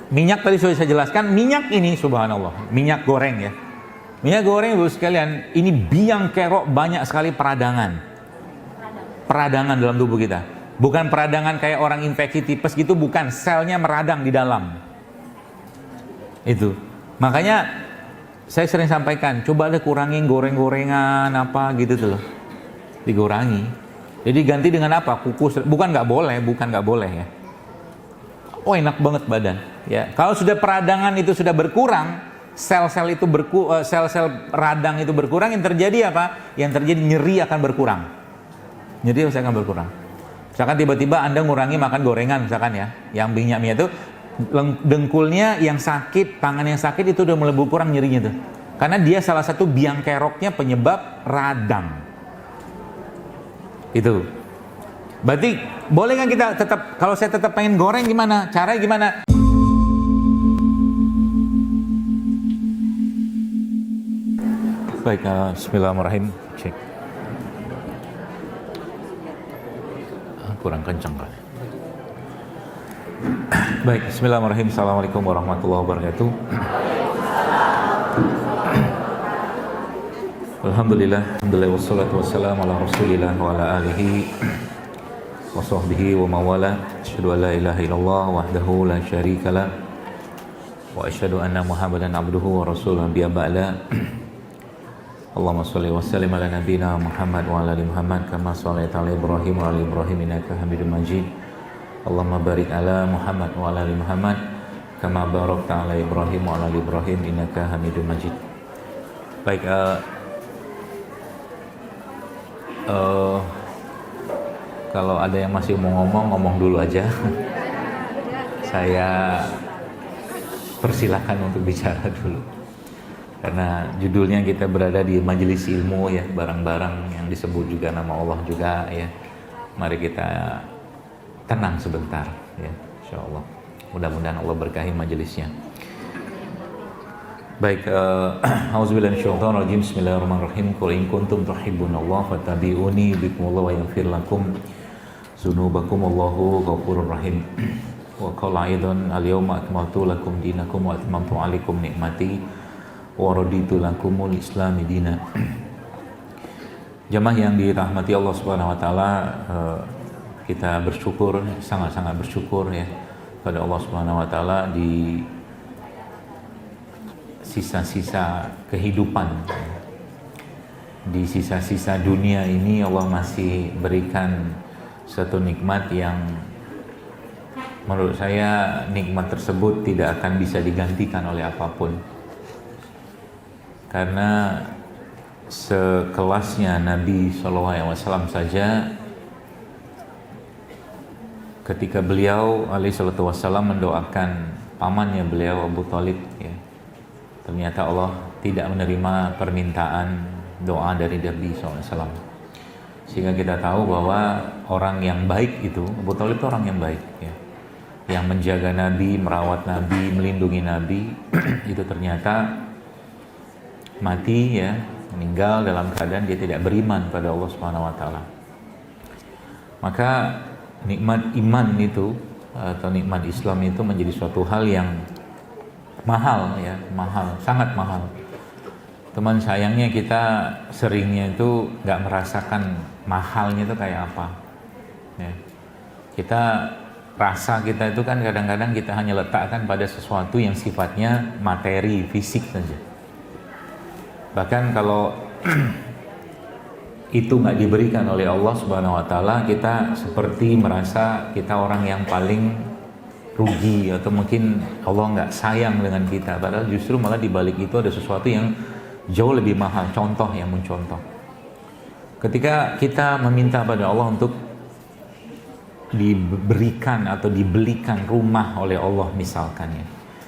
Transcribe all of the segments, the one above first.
Minyak tadi sudah saya jelaskan, minyak ini subhanallah, minyak goreng ya. Minyak goreng Ibu sekalian, ini biang kerok banyak sekali peradangan. Peradangan dalam tubuh kita. Bukan peradangan kayak orang infeksi tipes gitu, bukan, selnya meradang di dalam. Itu. Makanya saya sering sampaikan, coba deh kurangin goreng-gorengan apa gitu tuh loh. Dikurangi. Jadi ganti dengan apa? Kukus. Bukan nggak boleh ya. Oh enak banget badan. Ya, kalau sudah peradangan itu sudah berkurang, sel-sel radang itu berkurang, yang terjadi apa? Yang terjadi nyeri akan berkurang. Nyeri akan berkurang. Misalkan tiba-tiba Anda ngurangi makan gorengan misalkan ya, yang minyak itu dengkulnya yang sakit, tangan yang sakit itu udah mulai berkurang nyerinya tuh. Karena dia salah satu biang keroknya penyebab radang. Itu. Berarti boleh kan kita tetap, kalau saya tetap pengen goreng gimana? Caranya gimana? Baik, bismillahirrahmanirrahim. Cek. Kurang kencang kan? Baik, bismillahirrahmanirrahim. Assalamualaikum warahmatullahi wabarakatuh. Alhamdulillah, wassalatu wassalamu ala rasulillah wa ala alihi wa sahbihi wa mawala. Asyhadu an la ilaha illallah wahdahu la syarikalah wa asyhadu anna Muhammadan abduhu wa rasuluhu bi ba'la. Allahumma shalli wa sallim ala nabiyyina Muhammad wa ala ali Muhammad kama shallaita ala Ibrahim wa ala Ibrahim innaka Hamidum Majid. Allahumma barik ala Muhammad wa ala ali Muhammad kama barakta ala Ibrahim wa ala ali Ibrahim innaka Hamidum Majid. Baik, kalau ada yang masih mau ngomong dulu aja. Saya persilakan untuk bicara dulu. Karena judulnya kita berada di majelis ilmu ya, barang-barang yang disebut juga nama Allah juga ya. Mari kita tenang sebentar ya, insyaallah. Mudah-mudahan Allah berkahi majelisnya. Baik, auzubillahi minasyaitonir rajim. Bismillahirrahmanirrahim. Qul in kuntum tuhibbunallaha fattabi'uni yuhibbukumullahu wa yaghfir lakum dzunubakum wallahu ghafurur rahim. Wa qala aidan al-yawma akmaltu lakum dinakum wa atmamtu 'alaikum ni'mati wa raditu lakumul islami dina. Jamaah yang dirahmati Allah Subhanahu wa taala, kita bersyukur, sangat-sangat bersyukur ya pada Allah Subhanahu wa taala di sisa-sisa kehidupan, di sisa-sisa dunia ini Allah masih berikan satu nikmat yang menurut saya nikmat tersebut tidak akan bisa digantikan oleh apapun. Karena sekelasnya Nabi SAW saja, ketika beliau alaihissalatu wassalam mendoakan pamannya beliau Abu Thalib ya, ternyata Allah tidak menerima permintaan doa dari Nabi SAW. Sehingga kita tahu bahwa orang yang baik itu, Abu Thalib itu orang yang baik ya, yang menjaga Nabi, merawat Nabi, melindungi Nabi itu ternyata mati ya, meninggal dalam keadaan dia tidak beriman pada Allah Subhanahu wa taala. Maka nikmat iman itu atau nikmat Islam itu menjadi suatu hal yang mahal ya, mahal, sangat mahal. Teman sayangnya kita seringnya itu nggak merasakan mahalnya itu kayak apa. Ya. Kita rasa kita itu kan kadang-kadang kita hanya letakkan pada sesuatu yang sifatnya materi, fisik saja. Bahkan kalau itu nggak diberikan oleh Allah Subhanahu wa taala, kita seperti merasa kita orang yang paling rugi atau mungkin Allah nggak sayang dengan kita. Padahal justru malah di balik itu ada sesuatu yang jauh lebih mahal. Contoh yang mencontoh. Ketika kita meminta pada Allah untuk diberikan atau dibelikan rumah oleh Allah misalkan ya.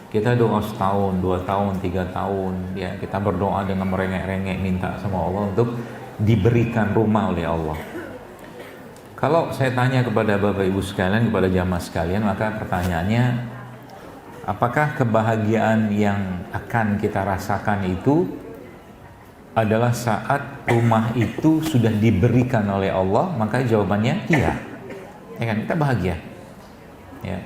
Kita doa setahun, 2 tahun, 3 tahun, ya kita berdoa dengan merengek-rengek minta sama Allah untuk diberikan rumah oleh Allah. Kalau saya tanya kepada Bapak Ibu sekalian, kepada jamaah sekalian, maka pertanyaannya, apakah kebahagiaan yang akan kita rasakan itu adalah saat rumah itu sudah diberikan oleh Allah? Maka jawabannya iya. Ya kan, kita bahagia. Ya.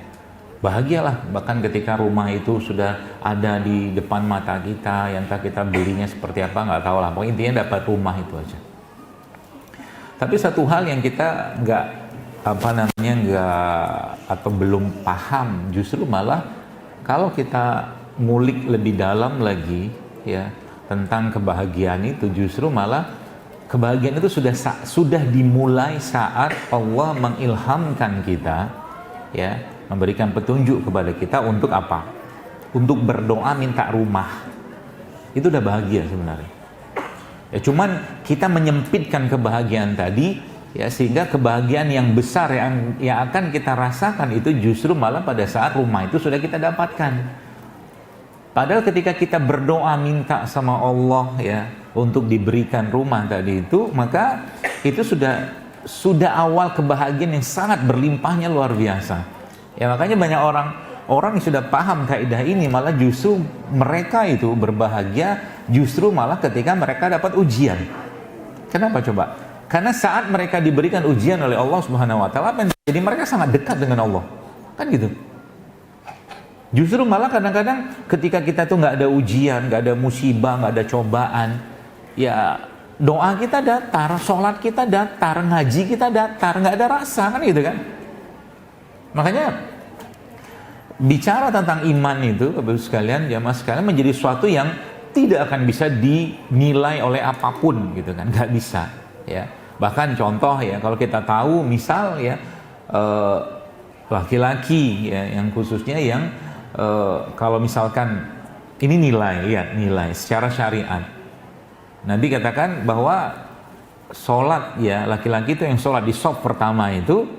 bahagialah bahkan ketika rumah itu sudah ada di depan mata kita, yang entah kita belinya seperti apa nggak tahu lah, pokoknya intinya dapat rumah itu aja. Tapi satu hal yang kita nggak atau belum paham, justru malah kalau kita ngulik lebih dalam lagi ya tentang kebahagiaan itu, justru malah kebahagiaan itu sudah dimulai saat Allah mengilhamkan kita ya, memberikan petunjuk kepada kita untuk apa? Untuk berdoa minta rumah. Itu udah bahagia sebenarnya. Ya cuman kita menyempitkan kebahagiaan tadi ya, sehingga kebahagiaan yang besar yang akan kita rasakan itu justru malah pada saat rumah itu sudah kita dapatkan. Padahal ketika kita berdoa minta sama Allah ya untuk diberikan rumah tadi itu, maka itu sudah awal kebahagiaan yang sangat berlimpahnya luar biasa. Ya makanya banyak orang yang sudah paham kaidah ini malah justru mereka itu berbahagia justru malah ketika mereka dapat ujian. Kenapa coba? Karena saat mereka diberikan ujian oleh Allah Subhanahu wa taala, jadi mereka sangat dekat dengan Allah. Kan gitu. Justru malah kadang-kadang ketika kita tuh nggak ada ujian, nggak ada musibah, nggak ada cobaan, ya doa kita datar, sholat kita datar, ngaji kita datar, nggak ada rasa, kan gitu kan. Makanya bicara tentang iman itu, Bapak sekalian, jamaah sekalian, menjadi sesuatu yang tidak akan bisa dinilai oleh apapun gitu kan, nggak bisa ya. Bahkan contoh ya, kalau kita tahu misal ya laki-laki ya, yang khususnya yang kalau misalkan ini nilai secara syariat, Nabi katakan bahwa sholat ya, laki-laki itu yang sholat di shaf pertama itu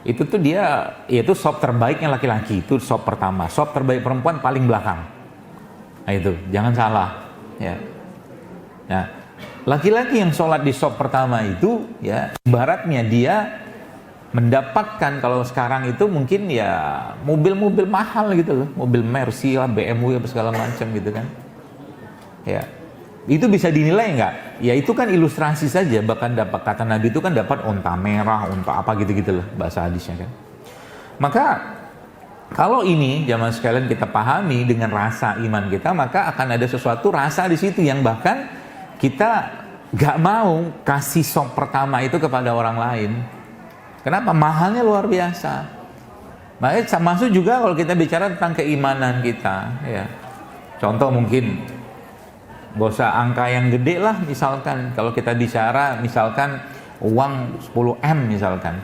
tuh dia, yaitu shaf terbaiknya laki-laki itu shaf pertama, shaf terbaik perempuan paling belakang. Nah itu jangan salah ya. Nah laki-laki yang sholat di shaf pertama itu ya ibaratnya dia mendapatkan, kalau sekarang itu mungkin ya mobil-mobil mahal gitu loh, mobil Mercy lah, BMW apa segala macam gitu kan ya. Itu bisa dinilai nggak? Ya itu kan ilustrasi saja, bahkan dapat, kata Nabi itu kan dapat unta merah, unta apa gitu-gitu loh bahasa hadisnya kan. Maka kalau ini jamaah sekalian kita pahami dengan rasa iman kita, maka akan ada sesuatu rasa di situ yang bahkan kita nggak mau kasih shaf pertama itu kepada orang lain. Kenapa? Mahalnya luar biasa. Makanya masuk juga kalau kita bicara tentang keimanan kita ya. Contoh mungkin gak usah angka yang gede lah, misalkan kalau kita bicara misalkan uang 10M misalkan.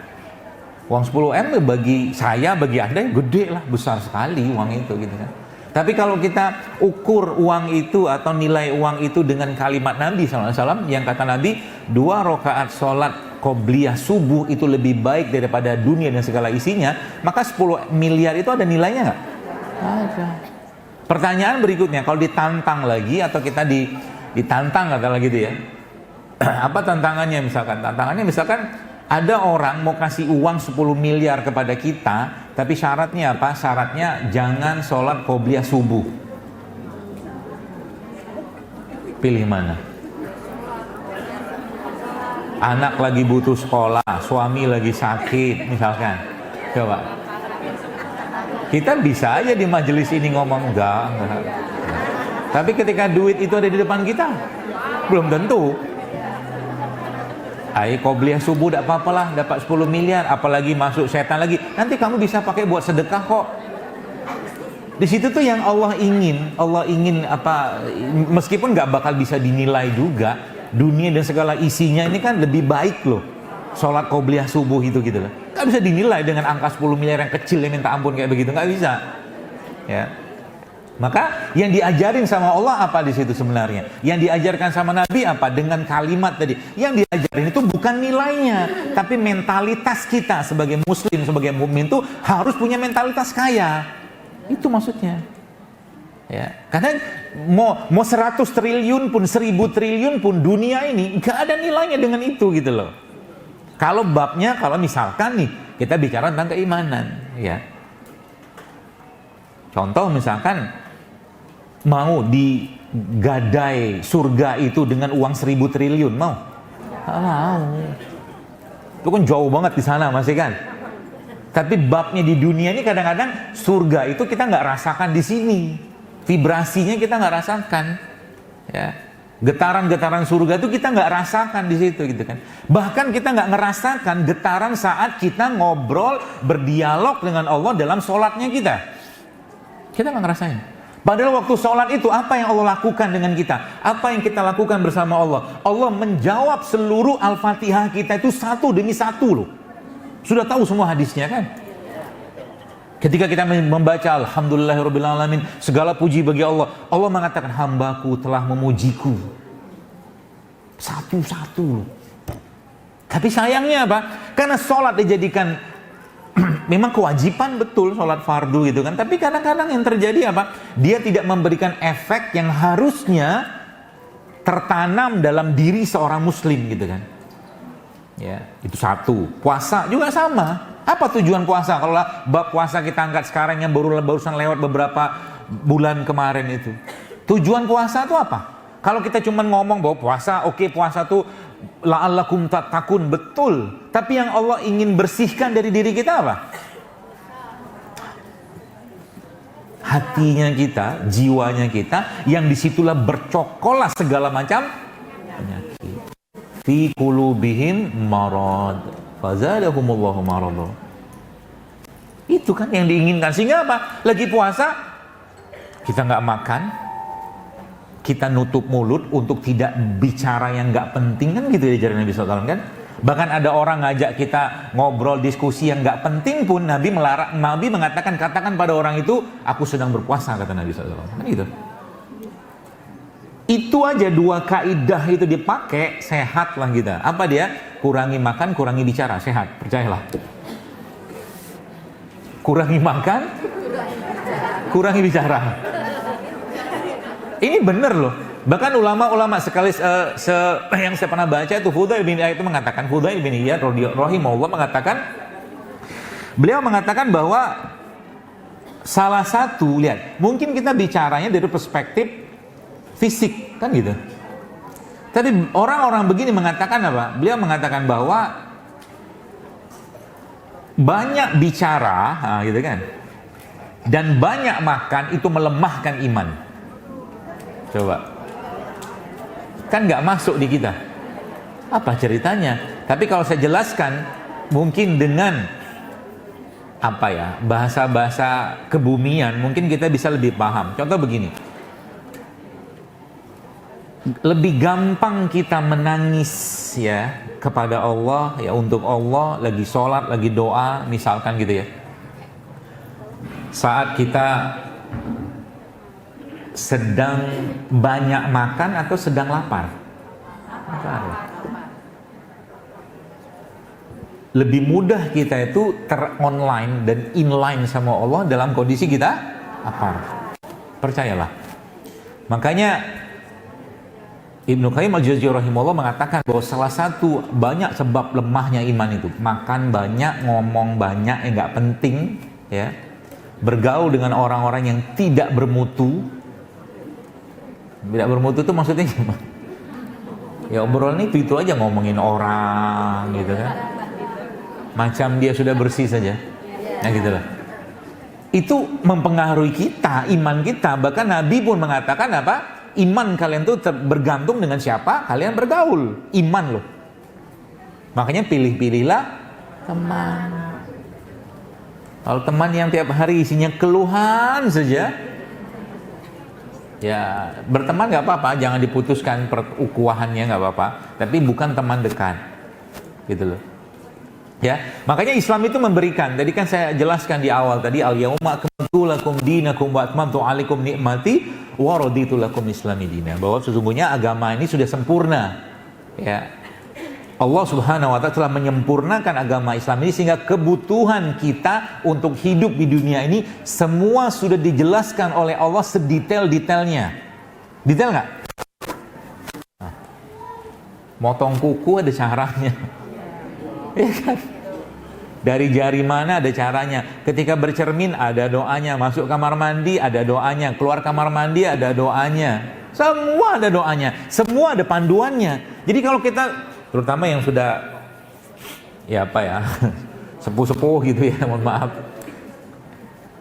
Uang 10M bagi saya, bagi Anda gede lah, besar sekali uang itu gitu kan. Tapi kalau kita ukur uang itu atau nilai uang itu dengan kalimat Nabi SAW yang kata Nabi, 2 rakaat sholat qobliyah subuh itu lebih baik daripada dunia dan segala isinya, maka 10 miliar itu ada nilainya nggak? Ada. Pertanyaan berikutnya, kalau ditantang lagi atau kita ditantang katakanlah gitu ya, apa tantangannya misalkan? Tantangannya misalkan ada orang mau kasih uang 10 miliar kepada kita, tapi syaratnya apa? Syaratnya jangan sholat qobliyah subuh. Pilih mana? Anak lagi butuh sekolah, suami lagi sakit misalkan. Coba. Kita bisa aja di majelis ini ngomong enggak. Tapi ketika duit itu ada di depan kita, belum tentu. Qobliyah subuh tidak apa-apa lah, dapat 10 miliar, apalagi masuk setan lagi. Nanti kamu bisa pakai buat sedekah kok. Di situ tuh yang Allah ingin apa, meskipun nggak bakal bisa dinilai juga, dunia dan segala isinya ini kan lebih baik loh. Sholat qobliyah subuh itu gitu loh. Nggak bisa dinilai dengan angka 10 miliar yang kecil yang minta ampun kayak begitu, nggak bisa. Ya. Maka yang diajarin sama Allah apa di situ sebenarnya? Yang diajarkan sama Nabi apa? Dengan kalimat tadi. Yang diajarin itu bukan nilainya, tapi mentalitas kita sebagai muslim, sebagai mukmin itu harus punya mentalitas kaya. Itu maksudnya. Ya, karena mau 100 triliun pun, 1000 triliun pun dunia ini nggak ada nilainya dengan itu gitu loh. Kalau babnya, kalau misalkan nih kita bicara tentang keimanan, ya. Contoh misalkan mau digadai surga itu dengan uang 1000 triliun, mau? Nggak mau. Itu kan jauh banget di sana masih kan. Tapi babnya di dunia ini kadang-kadang surga itu kita nggak rasakan di sini. Vibrasinya kita nggak rasakan. Ya. Getaran-getaran surga itu kita nggak rasakan di situ gitu kan. Bahkan kita nggak ngerasakan getaran saat kita ngobrol, berdialog dengan Allah dalam sholatnya kita. Kita nggak ngerasain. Padahal waktu sholat itu apa yang Allah lakukan dengan kita? Apa yang kita lakukan bersama Allah? Allah menjawab seluruh Al-Fatihah kita itu satu demi satu loh. Sudah tahu semua hadisnya kan? Ketika kita membaca Alhamdulillahirrabbilalamin, segala puji bagi Allah. Allah mengatakan hambaku telah memujiku. Satu-satu. Tapi sayangnya apa? Karena sholat dijadikan memang kewajiban betul sholat fardu gitu kan. Tapi kadang-kadang yang terjadi apa? Dia tidak memberikan efek yang harusnya tertanam dalam diri seorang muslim gitu kan. Ya, itu satu. Puasa juga sama. Apa tujuan puasa? Kalau bab puasa kita angkat sekarang yang barusan lewat beberapa bulan kemarin itu. Tujuan puasa itu apa? Kalau kita cuma ngomong bahwa puasa, oke, puasa itu la'allakum tattaqun, betul. Tapi yang Allah ingin bersihkan dari diri kita apa? Hatinya kita, jiwanya kita, yang disitulah bercokolah segala macam penyakit. Fi qulubihim marad fazadahumullahu marad. Itu kan yang diinginkan. Sehingga apa? Lagi puasa kita nggak makan, kita nutup mulut untuk tidak bicara yang nggak penting kan gitu diajarin Nabi SAW kan. Bahkan ada orang ngajak kita ngobrol diskusi yang nggak penting pun Nabi melarang. Nabi mengatakan katakan pada orang itu aku sedang berpuasa, kata Nabi SAW kan gitu. Itu aja dua kaidah itu dipakai, sehat lah kita. Apa dia? Kurangi makan, kurangi bicara, sehat. Percayalah. Kurangi makan, kurangi bicara. Ini benar loh. Bahkan ulama-ulama sekali yang saya pernah baca itu Fudail bin Iyad itu mengatakan, Fudail bin Iyad rahimahullah mengatakan, beliau mengatakan bahwa salah satu, lihat, mungkin kita bicaranya dari perspektif fisik kan gitu. Tapi orang-orang begini mengatakan apa? Beliau mengatakan bahwa banyak bicara, gitu kan, dan banyak makan itu melemahkan iman. Coba, kan nggak masuk di kita. Apa ceritanya? Tapi kalau saya jelaskan, mungkin dengan apa ya, bahasa-bahasa kebumian, mungkin kita bisa lebih paham. Contoh begini. Lebih gampang kita menangis ya kepada Allah, ya untuk Allah, lagi sholat, lagi doa misalkan gitu ya, saat kita sedang banyak makan atau sedang lapar. Lebih mudah kita itu ter-online dan inline sama Allah dalam kondisi kita lapar. Percayalah. Makanya Ibnu Qayyim al-Jauziyah rahimahullah mengatakan bahwa salah satu banyak sebab lemahnya iman itu makan banyak, ngomong banyak yang nggak penting, ya, bergaul dengan orang-orang yang tidak bermutu. Tidak bermutu itu maksudnya gimana? Ya obrolan itu aja ngomongin orang gitu kan, macam dia sudah bersih saja, nah gitulah. Itu mempengaruhi kita, iman kita. Bahkan Nabi pun mengatakan apa? Iman kalian tuh bergantung dengan siapa kalian bergaul. Iman loh. Makanya pilih-pilihlah teman. Kalau teman yang tiap hari isinya keluhan saja, ya berteman nggak apa-apa, jangan diputuskan perukhuwahannya nggak apa-apa. Tapi bukan teman dekat, gitu loh. Ya, makanya Islam itu memberikan. Tadi kan saya jelaskan di awal tadi, al-yauma akmaltu lakum dinakum wa atmamtu 'alaikum ni'mati wa raditu lakum islami dina. Bahwa sesungguhnya agama ini sudah sempurna. Ya. Allah Subhanahu wa taala telah menyempurnakan agama Islam ini sehingga kebutuhan kita untuk hidup di dunia ini semua sudah dijelaskan oleh Allah sedetail-detailnya. Detail nggak? Nah, motong kuku ada caranya. Ya kan? Dari jari mana ada caranya. Ketika bercermin ada doanya. Masuk kamar mandi ada doanya. Keluar kamar mandi ada doanya. Semua ada doanya. Semua ada panduannya. Jadi kalau kita, terutama yang sudah, ya apa ya, sepuh-sepuh gitu ya, mohon maaf.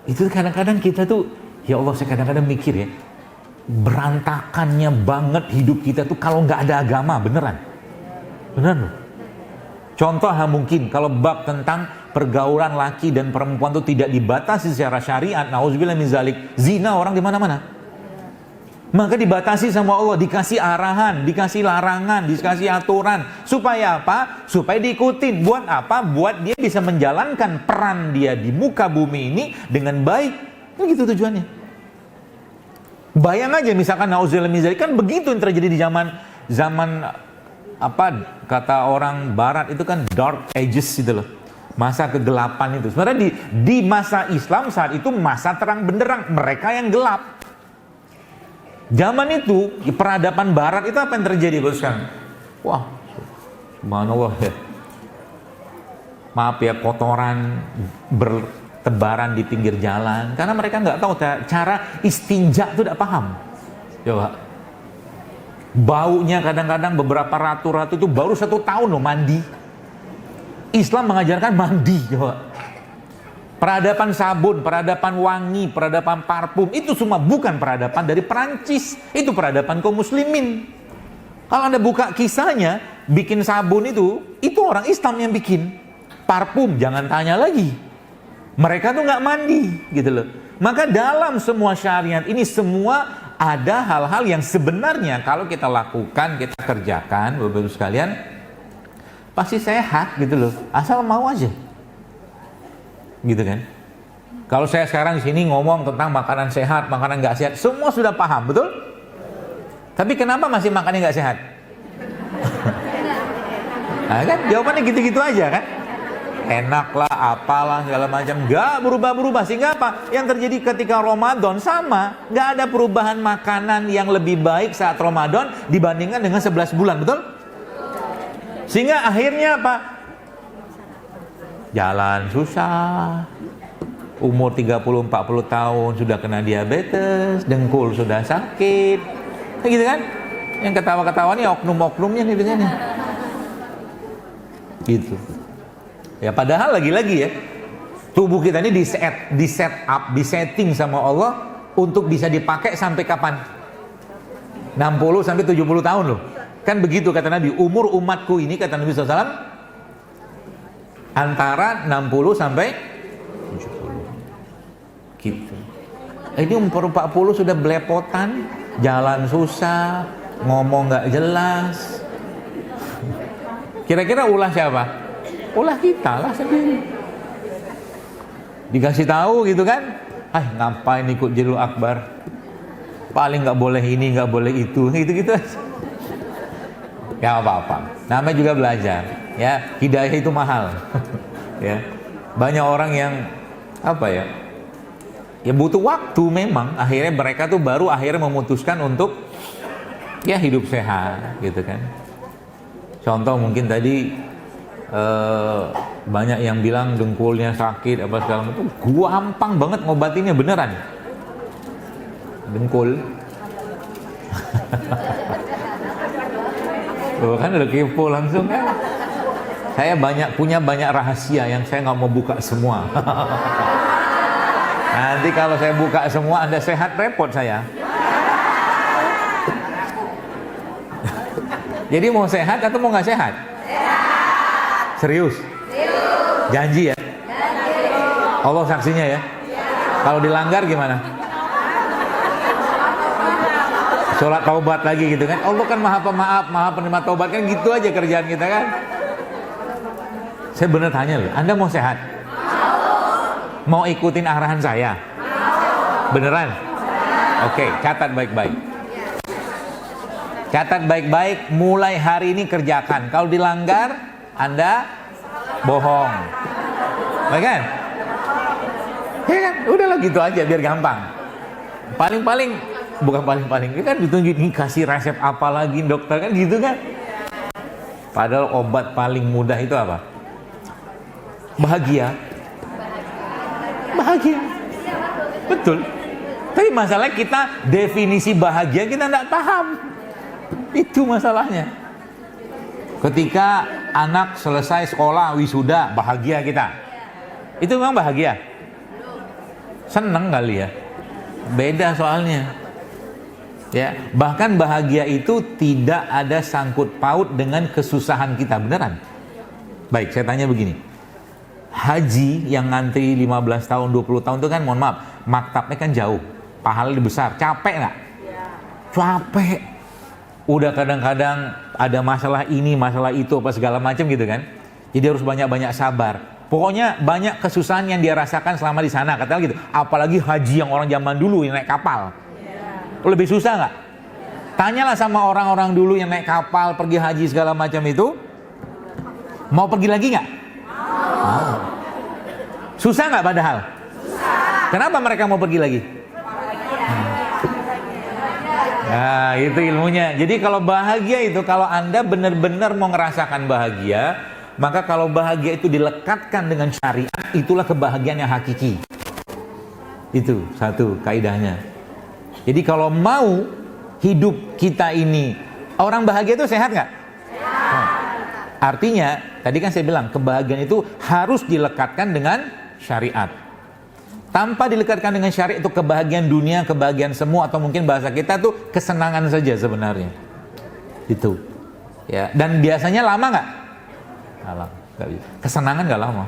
Itu kadang-kadang kita tuh, ya Allah, saya kadang-kadang mikir ya, berantakannya banget hidup kita tuh kalau nggak ada agama, beneran loh. Contoh mungkin kalau bab tentang pergaulan laki dan perempuan tuh tidak dibatasi secara syariat, nauzubillah min zalik, zina orang di mana-mana. Maka dibatasi sama Allah, dikasih arahan, dikasih larangan, dikasih aturan. Supaya apa? Supaya diikutin. Buat apa? Buat dia bisa menjalankan peran dia di muka bumi ini dengan baik. Kan gitu tujuannya. Bayang aja misalkan nauzubillah min zalik, kan begitu yang terjadi di zaman apa kata orang barat itu kan dark ages gitu loh. Masa kegelapan itu. Sebenarnya di masa Islam saat itu masa terang benderang, mereka yang gelap. Zaman itu, peradaban barat itu apa yang terjadi boskan? Wah, subhanallah ya. Maaf ya, kotoran bertebaran di pinggir jalan. Karena mereka nggak tahu cara istinja itu, tidak paham. Coba. Baunya kadang-kadang beberapa ratu-ratu itu baru 1 tahun loh mandi. Islam mengajarkan mandi, coba. Peradaban sabun, peradaban wangi, peradaban parfum, itu semua bukan peradaban dari Perancis. Itu peradaban kaum muslimin. Kalau Anda buka kisahnya, bikin sabun itu orang Islam yang bikin. Parfum, jangan tanya lagi. Mereka tuh nggak mandi, gitu loh. Maka dalam semua syariat ini semua ada hal-hal yang sebenarnya kalau kita lakukan, kita kerjakan, Bapak-Ibu sekalian, pasti sehat, gitu loh. Asal mau aja. Gitu kan? Kalau saya sekarang di sini ngomong tentang makanan sehat, makanan nggak sehat, semua sudah paham, betul? Tapi kenapa masih makannya nggak sehat? Nah, kan jawabannya gitu-gitu aja kan? Enak lah, apalah segala macam, nggak berubah-berubah. Sehingga apa? Yang terjadi ketika Ramadan sama, nggak ada perubahan makanan yang lebih baik saat Ramadan dibandingkan dengan 11 bulan, betul? Sehingga akhirnya apa? Jalan susah, umur 30-40 tahun sudah kena diabetes, dengkul sudah sakit, gitu kan? Yang ketawa-ketawa nih oknum-oknumnya nih biasanya. Gitu. Ya padahal lagi-lagi ya, tubuh kita ini di set up, disetting sama Allah untuk bisa dipakai sampai kapan? 60 sampai 70 tahun loh. Kan begitu kata Nabi, umur umatku ini kata Nabi SAW antara 60 sampai 70 gitu. Ini umur 40 sudah belepotan, jalan susah, ngomong gak jelas. Kira-kira ulah siapa? Ulah kita lah sendiri. Dikasih tahu gitu kan, ngapain ikut Jilul Akbar, paling gak boleh ini, gak boleh itu, gitu-gitu aja. Ya apa-apa, namanya juga belajar. Ya, hidayah itu mahal. Ya, banyak orang yang apa ya? Ya butuh waktu memang. Akhirnya mereka tuh baru akhirnya memutuskan untuk ya hidup sehat, gitu kan. Contoh mungkin tadi banyak yang bilang dengkulnya sakit apa segala macam. Gampang banget ngobatinnya beneran. Dengkul. Tuh kan udah kepo langsung kan. Saya punya banyak rahasia yang saya nggak mau buka semua. Nanti kalau saya buka semua Anda sehat, repot saya. Jadi mau sehat atau mau nggak sehat? Sehat. Serius? Serius. Janji ya? Janji. Allah saksinya ya? Kalau dilanggar gimana? Sholat taubat lagi gitu kan? Allah kan maha pemaaf, maha penerima taubat, kan gitu aja kerjaan kita kan? Saya bener tanya loh, Anda mau sehat? Mau ikutin arahan saya? Beneran? Oke, catat baik-baik. Catat baik-baik, mulai hari ini kerjakan. Kalau dilanggar, Anda bohong. Baik kan? Ya kan? Udahlah gitu aja biar gampang. Paling-paling, bukan paling-paling, kan ditunjuk nih kasih resep apa lagi dokter kan gitu kan? Padahal obat paling mudah itu apa? Bahagia. Bahagia. Betul. Tapi masalah kita definisi bahagia kita tidak paham. Itu masalahnya. Ketika anak selesai sekolah wisuda, bahagia kita. Itu memang bahagia? Seneng kali ya? Beda soalnya. Ya, bahkan bahagia itu tidak ada sangkut paut dengan kesusahan kita, beneran. Baik, saya tanya begini. Haji yang ngantri 15 tahun, 20 tahun itu kan, mohon maaf, maktabnya kan jauh, pahalanya besar, capek nggak? Capek. Udah kadang-kadang ada masalah ini, masalah itu, apa segala macam gitu kan. Jadi harus banyak-banyak sabar. Pokoknya banyak kesusahan yang dia rasakan selama di sana, katanya gitu. Apalagi haji yang orang zaman dulu yang naik kapal. Lebih susah nggak? Tanyalah sama orang-orang dulu yang naik kapal, pergi haji segala macam itu. Mau pergi lagi nggak? Mau. Susah nggak padahal? Susah. Kenapa mereka mau pergi lagi? Nah, itu ilmunya. Jadi kalau bahagia itu, kalau Anda benar-benar mau ngerasakan bahagia, maka kalau bahagia itu dilekatkan dengan syariat, itulah kebahagiaan yang hakiki. Itu satu kaidahnya. Jadi kalau mau hidup kita ini, orang bahagia itu sehat nggak? Sehat. Artinya, tadi kan saya bilang, kebahagiaan itu harus dilekatkan dengan syariat. Tanpa dilekatkan dengan syariat itu kebahagiaan dunia, kebahagiaan semua, atau mungkin bahasa kita tuh kesenangan saja sebenarnya. Itu. Ya. Dan biasanya lama nggak? Lama. Nggak bisa. Kesenangan nggak lama.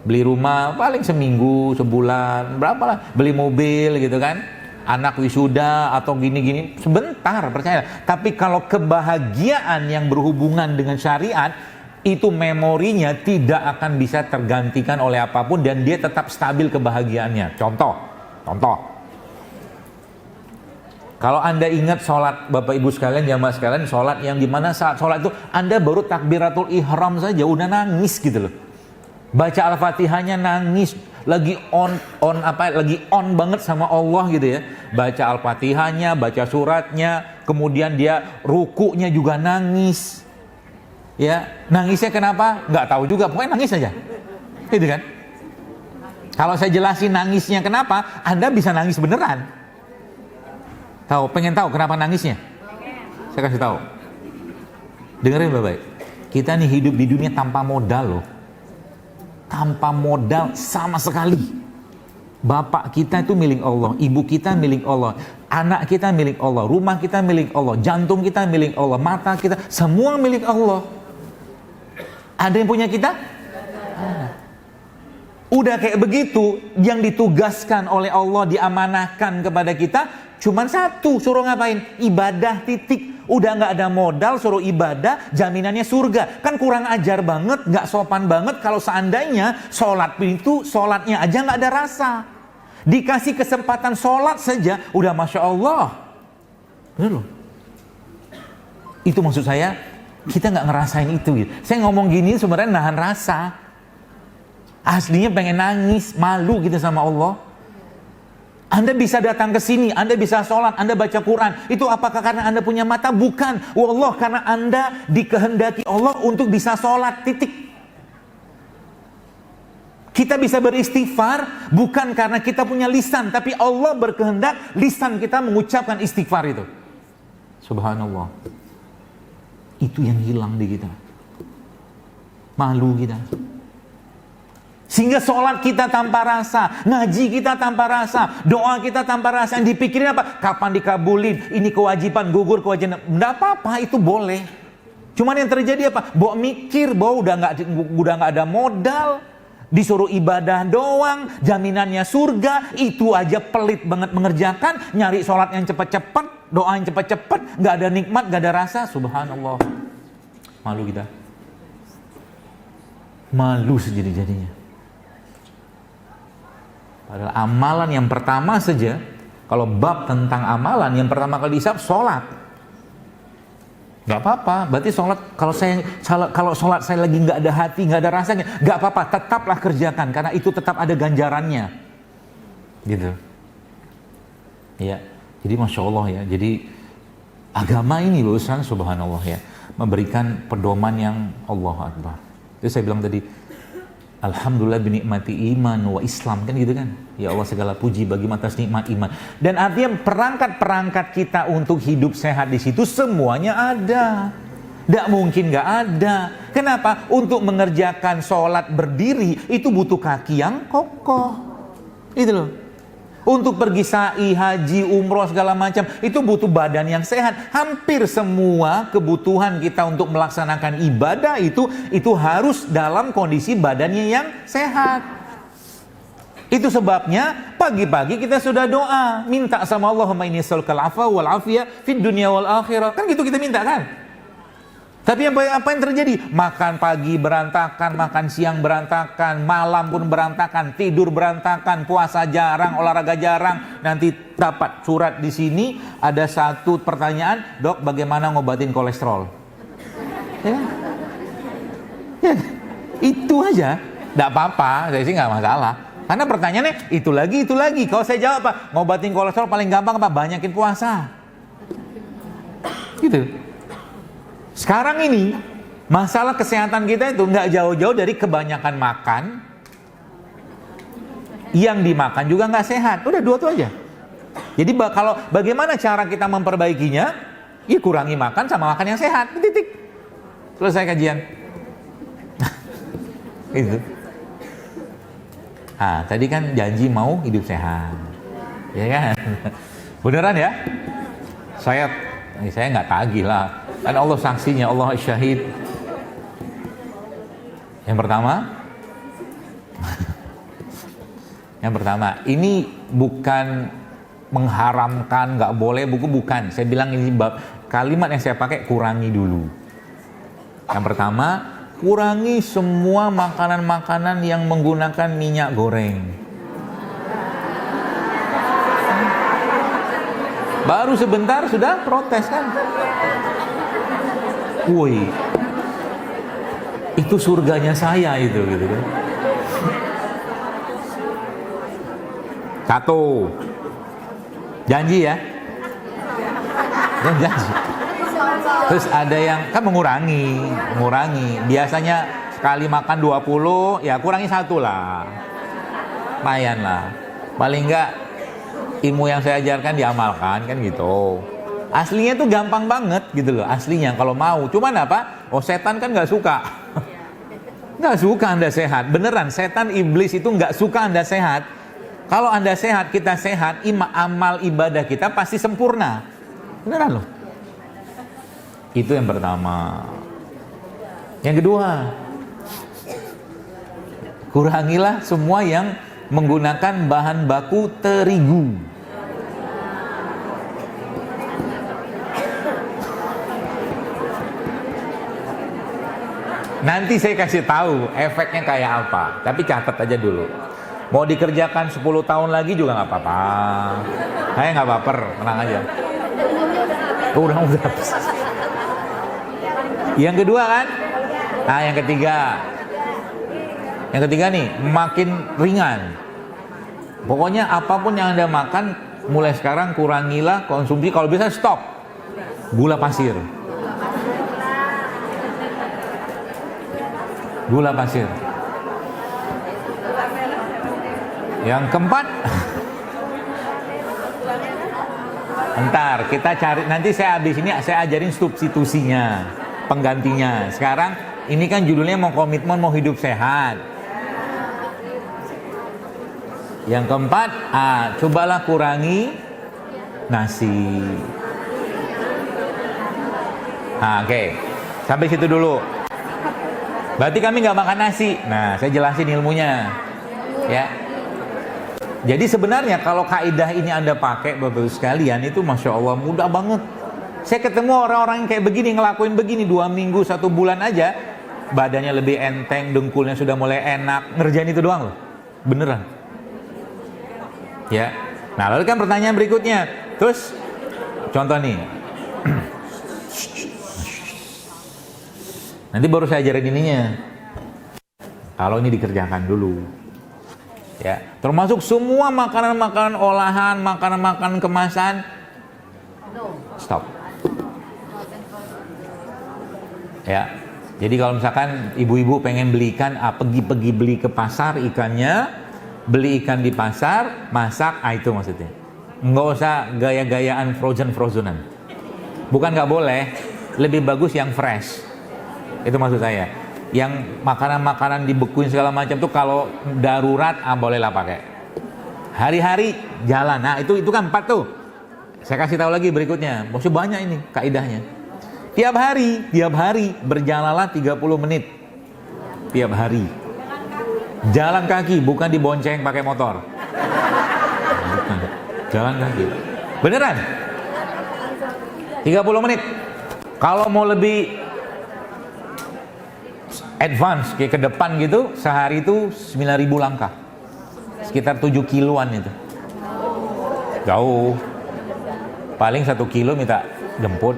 Beli rumah paling seminggu, sebulan, berapa lah. Beli mobil gitu kan. Anak wisuda atau gini-gini, sebentar, percaya. Tapi kalau kebahagiaan yang berhubungan dengan syariat, itu memorinya tidak akan bisa tergantikan oleh apapun dan dia tetap stabil kebahagiaannya. Contoh. Kalau Anda ingat sholat, Bapak Ibu sekalian, jamaah sekalian, sholat yang dimana saat sholat itu Anda baru takbiratul ihram saja udah nangis gitu loh. Baca Al-Fatihahnya nangis, lagi on banget sama Allah gitu ya. Baca Al-Fatihahnya, baca suratnya, kemudian dia rukunya juga nangis. Ya, nangisnya kenapa? Nggak tahu juga, pokoknya nangis aja. Gitu kan? Kalau saya jelasin nangisnya kenapa, Anda bisa nangis beneran. Pengen tahu kenapa nangisnya? Saya kasih tahu. Dengerin baik-baik. Kita nih hidup di dunia tanpa modal loh. Tanpa modal sama sekali. Bapak kita itu milik Allah, ibu kita milik Allah, anak kita milik Allah, rumah kita milik Allah, jantung kita milik Allah, mata kita, semua milik Allah. Ada yang punya kita? Udah kayak begitu, yang ditugaskan oleh Allah, diamanahkan kepada kita cuman satu, suruh ngapain? Ibadah, titik. Udah nggak ada modal, suruh ibadah, jaminannya surga. Kan kurang ajar banget, nggak sopan banget kalau seandainya sholat itu, sholatnya aja nggak ada rasa. Dikasih kesempatan sholat saja, udah Masya Allah. Bener loh. Itu maksud saya, kita nggak ngerasain itu gitu. Saya ngomong gini sebenarnya nahan rasa. Aslinya pengen nangis, malu gitu sama Allah. Anda bisa datang ke sini, Anda bisa sholat, Anda baca Quran. Itu apakah karena Anda punya mata? Bukan. Wallah, karena Anda dikehendaki Allah untuk bisa sholat, titik. Kita bisa beristighfar bukan karena kita punya lisan, tapi Allah berkehendak lisan kita mengucapkan istighfar itu. Subhanallah. Itu yang hilang di kita. Malu kita. Sehingga sholat kita tanpa rasa, ngaji kita tanpa rasa, doa kita tanpa rasa. Yang dipikirin apa? Kapan dikabulin? Ini kewajiban, gugur kewajiban. Nggak apa-apa, itu boleh. Cuman yang terjadi apa? Bawa mikir, bahwa udah nggak ada modal, disuruh ibadah doang, jaminannya surga, itu aja pelit banget mengerjakan, nyari sholat yang cepat-cepat, doa yang cepat-cepat, nggak ada nikmat, nggak ada rasa. Subhanallah. Malu kita. Malu sejadi-jadinya. Padahal amalan yang pertama saja, kalau bab tentang amalan yang pertama kali dihisab sholat. Gak apa-apa, berarti sholat, kalau sholat saya lagi gak ada hati, gak ada rasanya, gak apa-apa, tetaplah kerjakan, karena itu tetap ada ganjarannya. Gitu. Ya, jadi Masya Allah ya, jadi agama ini loh, subhanallah ya, memberikan pedoman yang Allah Akbar. Itu saya bilang tadi, Alhamdulillah binikmati iman wa Islam, kan gitu kan. Ya Allah, segala puji bagi atas nikmat iman. Dan artinya perangkat-perangkat kita untuk hidup sehat di situ semuanya ada. Tidak mungkin nggak ada. Kenapa? Untuk mengerjakan sholat berdiri itu butuh kaki yang kokoh. Itu loh. Untuk pergi sa'i, haji, umroh segala macam itu butuh badan yang sehat. Hampir semua kebutuhan kita untuk melaksanakan ibadah itu harus dalam kondisi badannya yang sehat. Itu sebabnya pagi-pagi kita sudah doa, minta sama Allahumma inni as'alukal afwa wal afiyah fid dunya wal akhirah. Kan gitu kita minta kan? Tapi apa yang terjadi? Makan pagi berantakan, makan siang berantakan, malam pun berantakan, tidur berantakan, puasa jarang, olahraga jarang. Nanti dapat surat di sini ada satu pertanyaan, dok, bagaimana ngobatin kolesterol? Ya, ya, itu aja, tidak apa-apa, saya sih nggak masalah. Karena pertanyaannya itu lagi. Kalau saya jawab apa? Ngobatin kolesterol paling gampang apa? Banyakin puasa. Gitu. Sekarang ini masalah kesehatan kita itu nggak jauh-jauh dari kebanyakan makan, yang dimakan juga nggak sehat. Udah dua tuh aja. Jadi kalau bagaimana cara kita memperbaikinya? Ya kurangi makan sama makan yang sehat. Titik. Selesai kajian. Itu. Tadi kan janji mau hidup sehat, ya kan? Beneran ya? Saya nggak tagih lah. Kan Allah saksinya, Allah syahid. Yang pertama, ini bukan mengharamkan, nggak boleh, bukan. Saya bilang ini kalimat yang saya pakai, kurangi dulu. Yang pertama, kurangi semua makanan-makanan yang menggunakan minyak goreng. Baru sebentar sudah protes kan? Woi, itu surganya saya itu, gitu kan? Satu, janji ya? Janji. Terus ada yang kan mengurangi. Biasanya sekali makan 20, ya kurangi 1 lah. Lumayan lah. Paling enggak ilmu yang saya ajarkan diamalkan kan gitu. Aslinya tuh gampang banget gitu loh, aslinya kalau mau. Cuman apa? Setan kan nggak suka. Nggak suka Anda sehat. Beneran, setan iblis itu nggak suka Anda sehat. Kalau Anda sehat, kita sehat, amal ibadah kita pasti sempurna. Beneran loh. Itu yang pertama. Yang kedua, kurangilah semua yang menggunakan bahan baku terigu. Nanti saya kasih tahu efeknya kayak apa. Tapi catat aja dulu. Mau dikerjakan 10 tahun lagi juga nggak apa-apa. Saya nggak baper, tenang aja. Udah. Yang kedua kan? Nah, yang ketiga nih, makin ringan. Pokoknya apapun yang Anda makan, mulai sekarang kurangilah konsumsi. Kalau bisa stop gula pasir. Yang keempat, ntar kita cari, nanti saya habis ini saya ajarin substitusinya, penggantinya. Sekarang ini kan judulnya mau komitmen, mau hidup sehat. Yang keempat, cobalah kurangi nasi. Oke. Sampai situ dulu. Berarti kami nggak makan nasi. Nah, saya jelasin ilmunya, ya. Jadi sebenarnya kalau kaidah ini Anda pakai, Bapak-Ibu sekalian, itu Masya Allah mudah banget. Saya ketemu orang-orang yang kayak begini, ngelakuin begini 2 minggu, 1 bulan aja, badannya lebih enteng, dengkulnya sudah mulai enak, ngerjain itu doang loh, beneran. Ya. Nah, lalu kan pertanyaan berikutnya, terus contoh nih. Nanti baru saya ajarin ininya. Kalau ini dikerjakan dulu. Ya, termasuk semua makanan-makanan olahan, makanan-makanan kemasan. Stop. Ya. Jadi kalau misalkan ibu-ibu pengen beli ikan, pergi beli ke pasar ikannya, beli ikan di pasar, masak, itu maksudnya. Nggak usah gaya-gayaan frozen-frozenan. Bukan nggak boleh, lebih bagus yang fresh. Itu maksud saya. Yang makanan-makanan dibekuin segala macam tuh kalau darurat bolehlah pakai. Hari-hari jalan. Nah, itu kan 4 tuh. Saya kasih tahu lagi berikutnya. Masih banyak ini kaidahnya. Tiap hari berjalanlah 30 menit. Tiap hari. Jalan kaki, bukan dibonceng pakai motor. Bukan. Jalan kaki. Beneran? 30 menit. Kalau mau lebih advance kayak ke depan gitu, sehari itu 9.000 langkah. Sekitar 7 kiloan itu. Jauh. Paling 1 kilo minta jemput.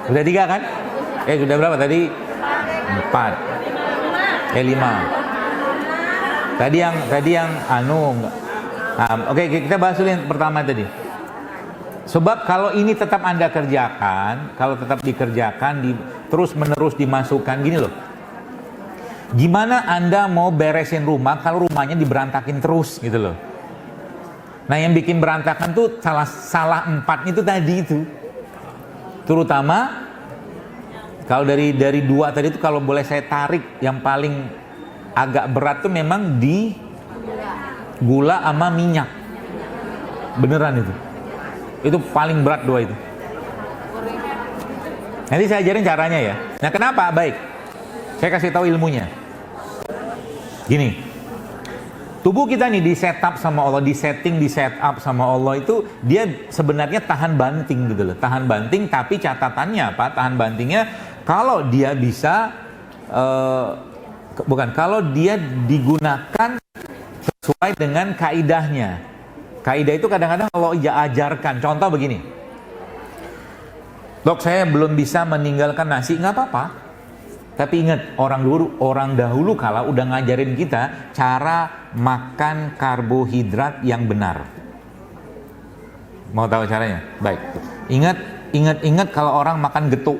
Udah 3 kan? Sudah berapa tadi? 4. 5. Tadi yang oke, kita bahas dulu yang pertama tadi. Sebab kalau ini tetap Anda kerjakan, kalau tetap dikerjakan, terus menerus dimasukkan, gini loh. Gimana Anda mau beresin rumah kalau rumahnya diberantakin terus gitu loh. Nah, yang bikin berantakan tuh salah 4 itu tadi itu. Terutama kalau dari 2 tadi itu, kalau boleh saya tarik, yang paling agak berat tuh memang di gula sama minyak. Beneran itu. Itu paling berat 2 itu. Nanti saya ajarin caranya ya. Nah, kenapa? Baik. Saya kasih tahu ilmunya. Gini. Tubuh kita nih di setup sama Allah, di setup sama Allah itu, dia sebenarnya tahan banting gitu loh. Tahan banting, tapi catatannya apa? Tahan bantingnya kalau dia bisa kalau dia digunakan sesuai dengan kaidahnya. Kaidah itu kadang-kadang kalau ajarkan, contoh begini. Dok, saya belum bisa meninggalkan nasi, nggak apa-apa. Tapi ingat, orang dahulu kala udah ngajarin kita cara makan karbohidrat yang benar. Mau tahu caranya? Baik. Ingat kalau orang makan getuk.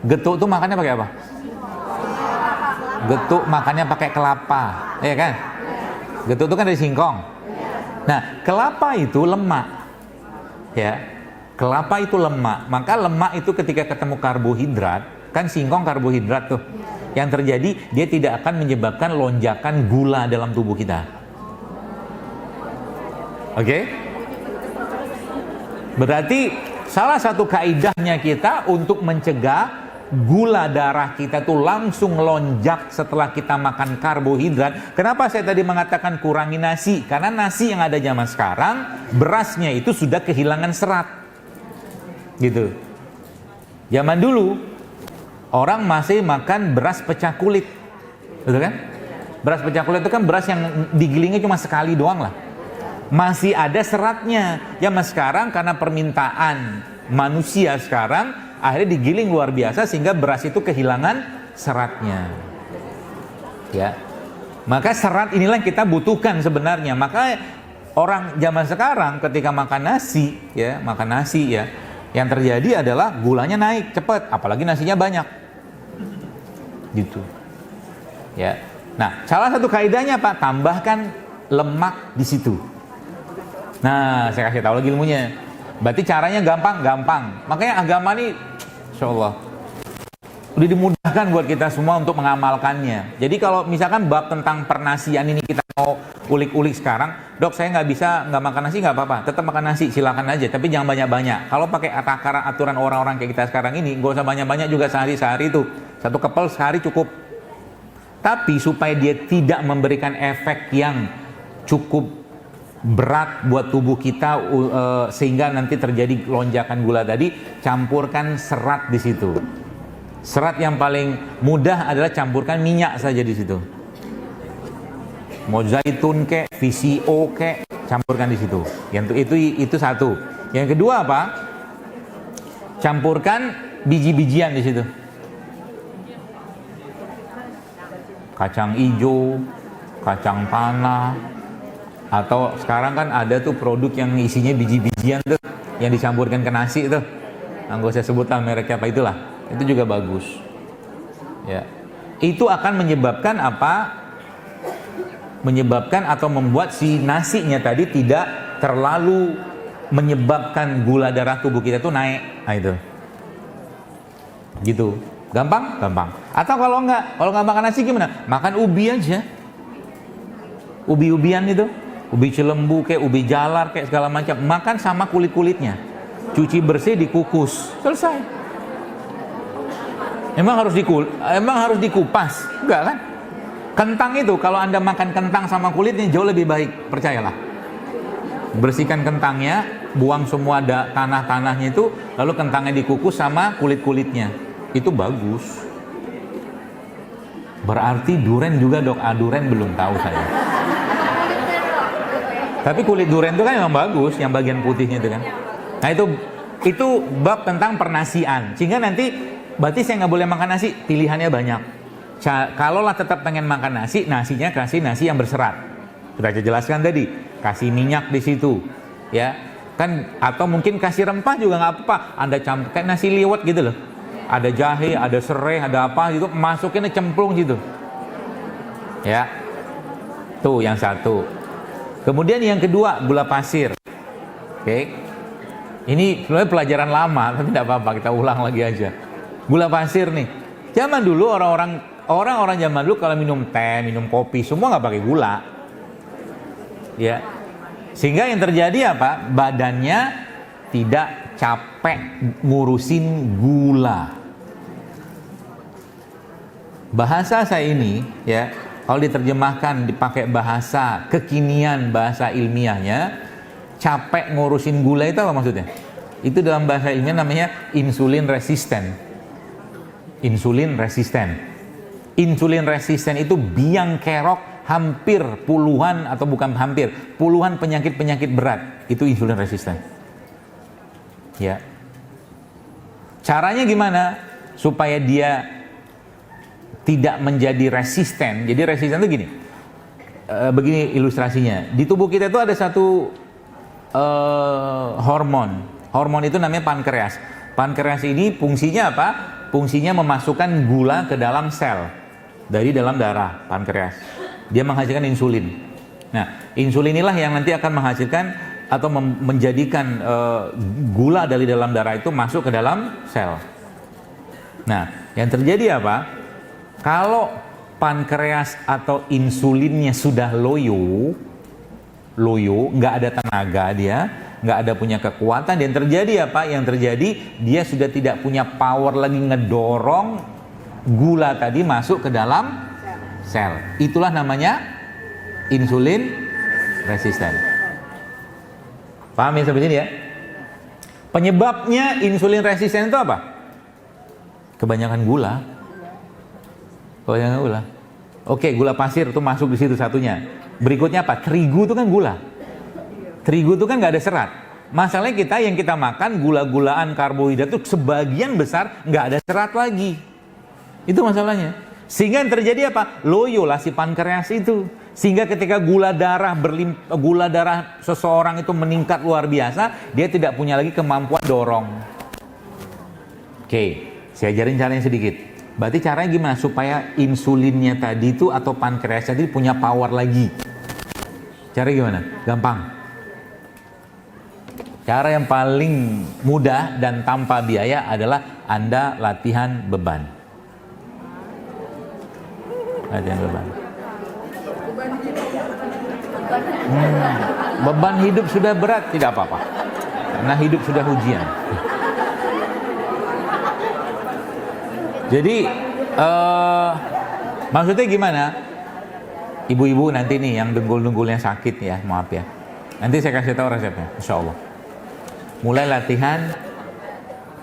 Getuk tuh makannya pakai apa? Getuk makannya pakai kelapa, ya kan? Getuk itu kan dari singkong. Nah, kelapa itu lemak, ya. Kelapa itu lemak, maka lemak itu ketika ketemu karbohidrat, kan singkong karbohidrat tuh. Yang terjadi, dia tidak akan menyebabkan lonjakan gula dalam tubuh kita. Oke? Berarti salah satu kaidahnya kita untuk mencegah gula darah kita tuh langsung lonjak setelah kita makan karbohidrat. Kenapa saya tadi mengatakan kurangi nasi? Karena nasi yang ada zaman sekarang, berasnya itu sudah kehilangan serat. Gitu. Zaman dulu, orang masih makan beras pecah kulit. Betul kan? Beras pecah kulit itu kan beras yang digilingnya cuma sekali doang lah. Masih ada seratnya. Zaman sekarang karena permintaan manusia sekarang, akhirnya digiling luar biasa sehingga beras itu kehilangan seratnya. Ya. Maka serat inilah yang kita butuhkan sebenarnya. Maka orang zaman sekarang ketika makan nasi ya, yang terjadi adalah gulanya naik cepat, apalagi nasinya banyak. Gitu. Ya. Nah, salah satu kaidahnya Pak, tambahkan lemak di situ. Nah, saya kasih tahu lagi ilmunya. Berarti caranya gampang. Makanya agama ini, insya Allah, udah dimudahkan buat kita semua untuk mengamalkannya. Jadi kalau misalkan bab tentang pernasian ini kita mau ulik-ulik sekarang, dok saya nggak makan nasi nggak apa-apa, tetap makan nasi silakan aja, tapi jangan banyak-banyak. Kalau pakai aturan orang-orang kayak kita sekarang ini, nggak usah banyak-banyak juga, sehari itu 1 kepel sehari cukup. Tapi supaya dia tidak memberikan efek yang cukup berat buat tubuh kita sehingga nanti terjadi lonjakan gula tadi, campurkan serat di situ. Serat yang paling mudah adalah campurkan minyak saja di situ. Mau zaitun kek, VCO kek, campurkan di situ. Itu satu. Yang kedua apa? Campurkan biji-bijian di situ. Kacang hijau, kacang tanah, atau sekarang kan ada tuh produk yang isinya biji-bijian tuh, yang dicampurkan ke nasi tuh. Nggak usah sebut lah mereknya apa, itulah. Itu juga bagus. Ya. Itu akan menyebabkan apa? Menyebabkan atau membuat si nasinya tadi tidak terlalu menyebabkan gula darah tubuh kita tuh naik. Nah itu. Gitu. Gampang? Gampang. Atau kalau nggak makan nasi gimana? Makan ubi aja. Ubi-ubian itu, ubi cilembu kayak ubi jalar kayak segala macam. Makan sama kulit-kulitnya. Cuci bersih, dikukus. Selesai. Emang harus dikupas? Enggak kan? Kentang itu kalau Anda makan kentang sama kulitnya jauh lebih baik, percayalah. Bersihkan kentangnya, buang semua tanah-tanahnya itu, lalu kentangnya dikukus sama kulit-kulitnya. Itu bagus. Berarti duren juga dok. Duren belum tahu saya. Tapi kulit duren itu kan memang bagus, yang bagian putihnya itu kan. Nah itu bab tentang pernasian. Sehingga nanti berarti saya nggak boleh makan nasi, pilihannya banyak. Kalaulah tetap pengen makan nasi, nasinya kasih nasi yang berserat. Sudah saya jelaskan tadi, kasih minyak di situ, ya kan, atau mungkin kasih rempah juga nggak apa-apa. Anda campur kayak nasi liwet gitu loh. Ada jahe, ada serai, ada apa gitu, masukinnya cemplung gitu. Ya. Tuh yang satu. Kemudian yang kedua, gula pasir. Oke. Ini sebenarnya pelajaran lama, tapi tidak apa-apa, kita ulang lagi aja. Gula pasir nih. Zaman dulu orang-orang zaman dulu kalau minum teh, minum kopi, semua nggak pakai gula. Ya. Sehingga yang terjadi apa? Badannya tidak capek ngurusin gula. Bahasa saya ini ya, kalau diterjemahkan dipakai bahasa kekinian, bahasa ilmiahnya, capek ngurusin gula itu apa maksudnya? Itu dalam bahasa ilmiah namanya insulin resisten. Insulin resisten. Insulin resisten itu biang kerok hampir puluhan, atau bukan hampir, puluhan penyakit-penyakit berat. Itu insulin resisten. Ya. Caranya gimana? Supaya dia tidak menjadi resisten. Jadi resisten itu gini. Begini ilustrasinya. Di tubuh kita itu ada satu hormon. Hormon itu namanya pankreas. Pankreas ini fungsinya apa? Fungsinya memasukkan gula ke dalam sel dari dalam darah pankreas. Dia menghasilkan insulin. Nah, insulin inilah yang nanti akan menghasilkan atau menjadikan gula dari dalam darah itu masuk ke dalam sel. Nah, yang terjadi apa? Kalau pankreas atau insulinnya sudah loyo, nggak ada tenaga dia, nggak ada punya kekuatan, dan terjadi apa? Yang terjadi dia sudah tidak punya power lagi ngedorong gula tadi masuk ke dalam sel. Itulah namanya insulin resisten. Paham ya sampai sini ya? Penyebabnya insulin resisten itu apa? Kebanyakan gula. Kebanyakan gula. Oke, gula pasir itu masuk di situ satunya. Berikutnya apa? Terigu itu kan gula. Terigu itu kan nggak ada serat. Masalahnya kita yang kita makan gula-gulaan karbohidrat itu sebagian besar nggak ada serat lagi. Itu masalahnya. Sehingga yang terjadi apa? Loyo lah si pankreas itu. Sehingga ketika gula darah seseorang itu meningkat luar biasa, dia tidak punya lagi kemampuan dorong. Oke, saya ajarin caranya sedikit. Berarti caranya gimana supaya insulinnya tadi itu atau pankreas tadi punya power lagi? Cara gimana? Gampang. Cara yang paling mudah dan tanpa biaya adalah Anda latihan beban. Latihan beban. Beban hidup sudah berat, tidak apa-apa. Karena hidup sudah ujian. Jadi maksudnya gimana? Ibu-ibu nanti nih yang dengkul-dengkulnya sakit ya, maaf ya. Nanti saya kasih tahu resepnya, insya Allah. Mulai latihan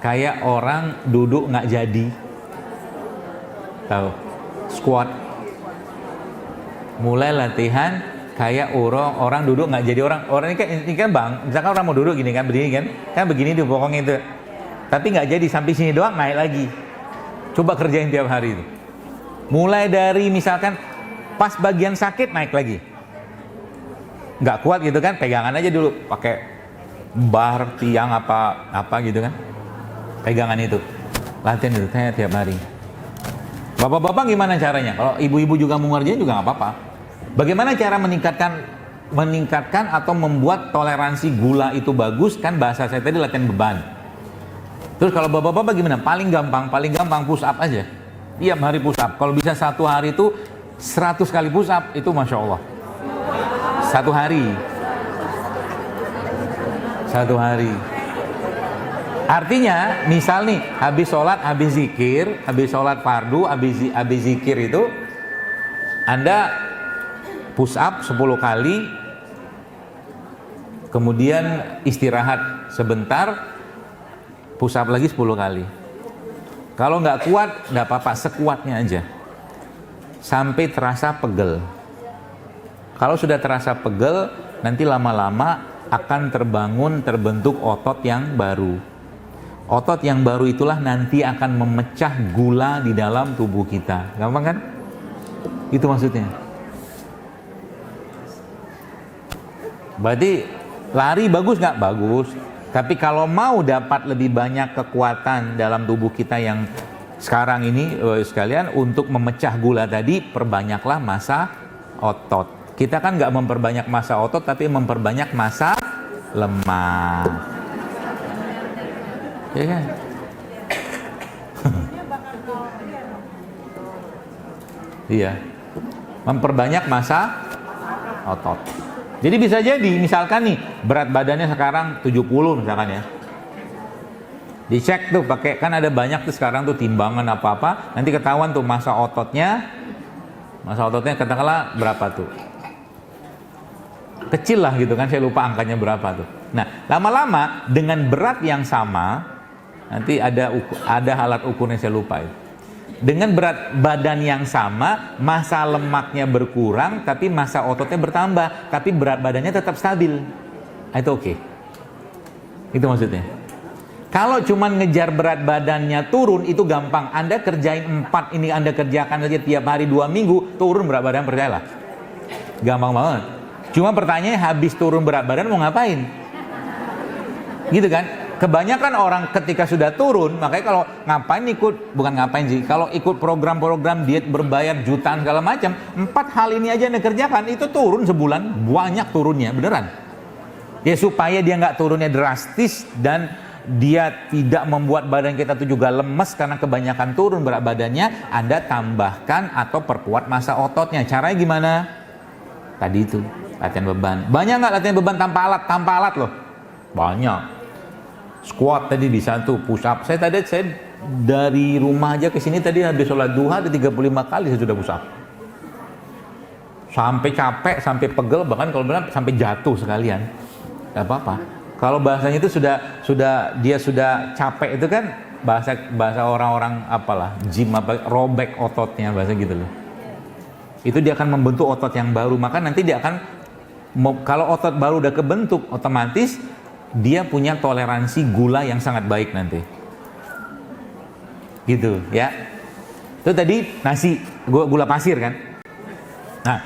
kayak orang duduk nggak jadi, tahu? Squat. Mulai latihan kayak orang duduk nggak jadi, orang ini kan bang, misalkan orang mau duduk gini kan, berdiri kan begini di bokongnya itu. Tapi nggak jadi, sampai sini doang naik lagi. Coba kerjain tiap hari itu. Mulai dari misalkan pas bagian sakit naik lagi. Nggak kuat gitu kan, pegangan aja dulu, pakai bar, tiang apa gitu kan. Pegangan itu. Latihan itu tiap hari. Bapak-bapak gimana caranya? Kalau ibu-ibu juga mau ngerjain juga nggak apa-apa. Bagaimana cara meningkatkan meningkatkan atau membuat toleransi gula itu bagus, kan bahasa saya tadi latihan beban. Terus kalau bapak-bapak gimana? Paling gampang push up aja. Tiap hari push up. Kalau bisa satu hari itu 100 kali push up, itu Masya Allah. Satu hari. Artinya, misal nih, habis sholat, habis zikir, habis sholat fardu, habis zikir itu, Anda push up 10 kali, kemudian istirahat sebentar, push up lagi 10 kali. Kalau nggak kuat, nggak apa-apa, sekuatnya aja. Sampai terasa pegel. Kalau sudah terasa pegel, nanti lama-lama akan terbentuk otot yang baru. Otot yang baru itulah nanti akan memecah gula di dalam tubuh kita. Gampang kan? Itu maksudnya. Berarti lari bagus nggak? Bagus. Tapi kalau mau dapat lebih banyak kekuatan dalam tubuh kita yang sekarang ini sekalian, untuk memecah gula tadi, perbanyaklah massa otot. Kita kan nggak memperbanyak massa otot, tapi memperbanyak massa lemak. Ya kan? Iya. Memperbanyak massa otot. Jadi bisa jadi, misalkan nih, berat badannya sekarang 70 misalkan ya. Dicek tuh pakai, kan ada banyak tuh sekarang tuh timbangan apa-apa, nanti ketahuan tuh massa ototnya katakanlah berapa tuh. Kecil lah gitu kan, saya lupa angkanya berapa tuh. Nah, lama-lama dengan berat yang sama, nanti ada alat ukurnya, saya lupa itu. Dengan berat badan yang sama, massa lemaknya berkurang, tapi massa ototnya bertambah, tapi berat badannya tetap stabil. Itu oke. Itu maksudnya. Kalau cuman ngejar berat badannya turun, itu gampang. Anda kerjain 4 ini, Anda kerjakan aja tiap hari 2 minggu, turun berat badan, percayalah. Gampang banget. Cuma pertanyaannya, habis turun berat badan mau ngapain? Gitu kan? Kebanyakan orang ketika sudah turun, makanya kalau kalau ikut program-program diet berbayar jutaan segala macam, 4 hal ini aja Anda kerjakan, itu turun sebulan, banyak turunnya, beneran. Ya supaya dia nggak turunnya drastis dan dia tidak membuat badan kita tuh juga lemes karena kebanyakan turun berat badannya, Anda tambahkan atau perkuat massa ototnya. Caranya gimana? Tadi itu, latihan beban. Banyak nggak latihan beban tanpa alat? Tanpa alat loh. Banyak. Squat tadi bisa tuh, push up. Saya dari rumah aja ke sini tadi habis sholat duha ada 35 kali saya sudah push up. Sampai capek, sampai pegel, bahkan kalau benar sampai jatuh sekalian. Gak apa-apa. Kalau bahasanya itu dia sudah capek itu kan bahasa orang-orang apalah, gym apa, robek ototnya, bahasa gitu loh. Itu dia akan membentuk otot yang baru, maka nanti dia akan, kalau otot baru udah kebentuk, otomatis dia punya toleransi gula yang sangat baik nanti. Gitu ya. Itu tadi nasi, gula pasir kan. Nah,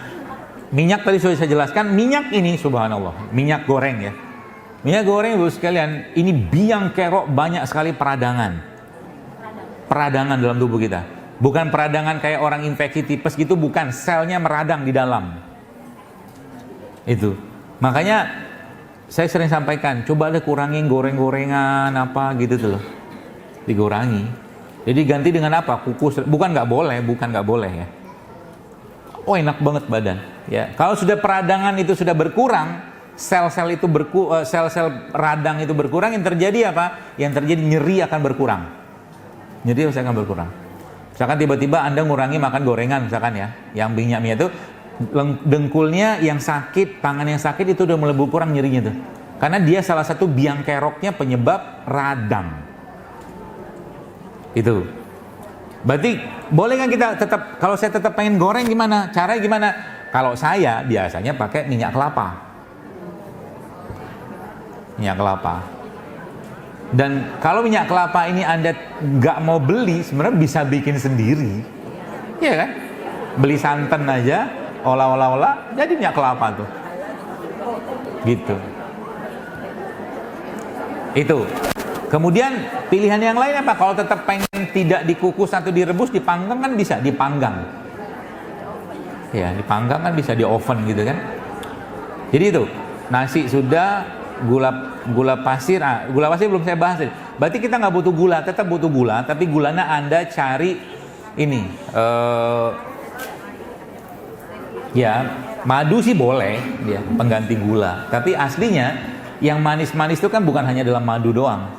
minyak tadi sudah saya jelaskan, minyak ini subhanallah, minyak goreng ya. Minyak goreng Ibu sekalian, ini biang kerok banyak sekali peradangan dalam tubuh kita. Bukan peradangan kayak orang infeksi tipes gitu, bukan, selnya meradang di dalam. Itu. Makanya saya sering sampaikan, coba deh kurangin goreng-gorengan apa gitu tuh loh. Dikurangi. Jadi ganti dengan apa? Kukus. Bukan nggak boleh ya. Oh, enak banget badan. Ya, kalau sudah peradangan itu sudah berkurang, sel-sel radang itu berkurang, yang terjadi apa? Yang terjadi nyeri akan berkurang. Nyeri akan berkurang. Misalkan tiba-tiba Anda ngurangi makan gorengan misalkan ya, yang minyak itu dengkulnya yang sakit, tangan yang sakit itu udah mulai berkurang nyerinya tuh. Karena dia salah satu biang keroknya penyebab radang. Itu. Berarti boleh kan kita tetap, kalau saya tetap pengen goreng gimana? Caranya gimana? Kalau saya biasanya pakai minyak kelapa. Minyak kelapa. Dan kalau minyak kelapa ini Anda nggak mau beli, sebenarnya bisa bikin sendiri. Iya kan? Beli santan aja, olah, jadi minyak kelapa tuh. Gitu. Itu. Kemudian pilihan yang lain apa? Kalau tetap pengen tidak dikukus atau direbus, dipanggang kan bisa, dipanggang. Ya, dipanggang kan bisa, di oven gitu kan. Jadi itu nasi sudah, gula pasir. Gula pasir belum saya bahas. Berarti kita nggak butuh gula, tetap butuh gula, tapi gulanya Anda cari ini. Ya madu sih boleh, ya pengganti gula. Tapi aslinya yang manis-manis itu kan bukan hanya dalam madu doang.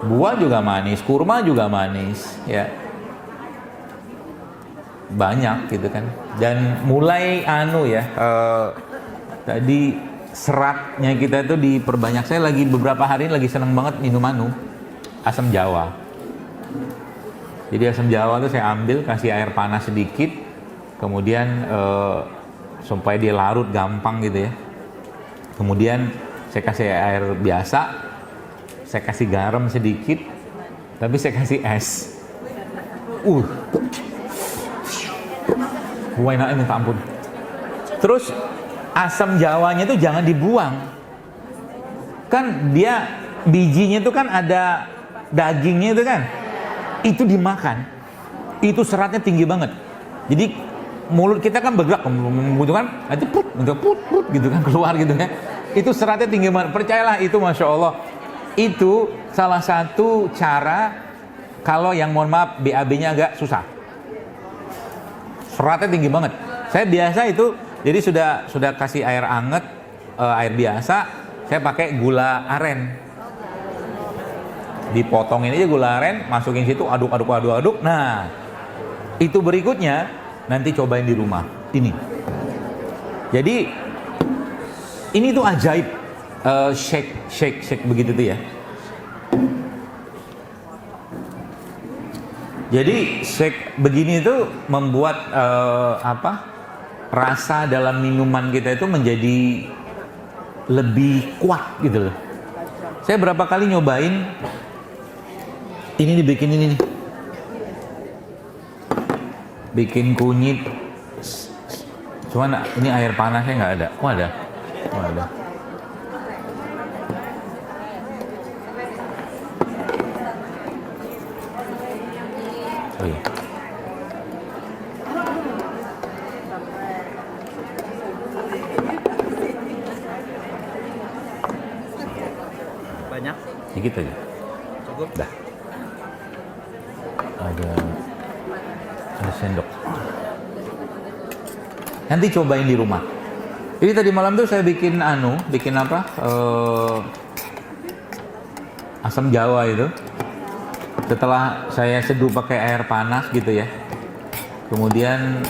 Buah juga manis, kurma juga manis, ya. Banyak gitu kan. Dan mulai tadi seratnya kita itu diperbanyak. Saya lagi beberapa hari lagi seneng banget minum asam jawa. Jadi asam jawa itu saya ambil, kasih air panas sedikit, kemudian supaya dia larut gampang gitu ya. Kemudian saya kasih air biasa, saya kasih garam sedikit, tapi saya kasih es. Enaknya minta ampun. Terus asam jawanya itu jangan dibuang. Kan dia bijinya itu kan ada dagingnya itu kan. Itu dimakan. Itu seratnya tinggi banget. Jadi mulut kita kan bergerak membutuhkan nanti put gitu kan keluar gitu kan. Itu seratnya tinggi banget. Percayalah itu Masya Allah. Itu salah satu cara kalau yang mohon maaf BAB-nya agak susah. Seratnya tinggi banget. Saya biasa itu jadi sudah kasih air anget, air biasa, saya pakai gula aren. Dipotongin aja gula aren, masukin situ, aduk. Nah, itu berikutnya nanti cobain di rumah. Ini. Jadi ini tuh ajaib, shake begitu tuh ya. Jadi shake begini itu membuat rasa dalam minuman kita itu menjadi lebih kuat gitu loh. Saya berapa kali nyobain ini dibikin ini nih. Bikin kunyit. Cuman ini air panasnya nggak ada. Oh ada. Oh iya. Banyak? Sedikit aja. Cukup? Dah. Ada sendok. Nanti cobain di rumah. Jadi tadi malam tuh saya bikin asam jawa itu. Setelah saya seduh pakai air panas gitu ya. Kemudian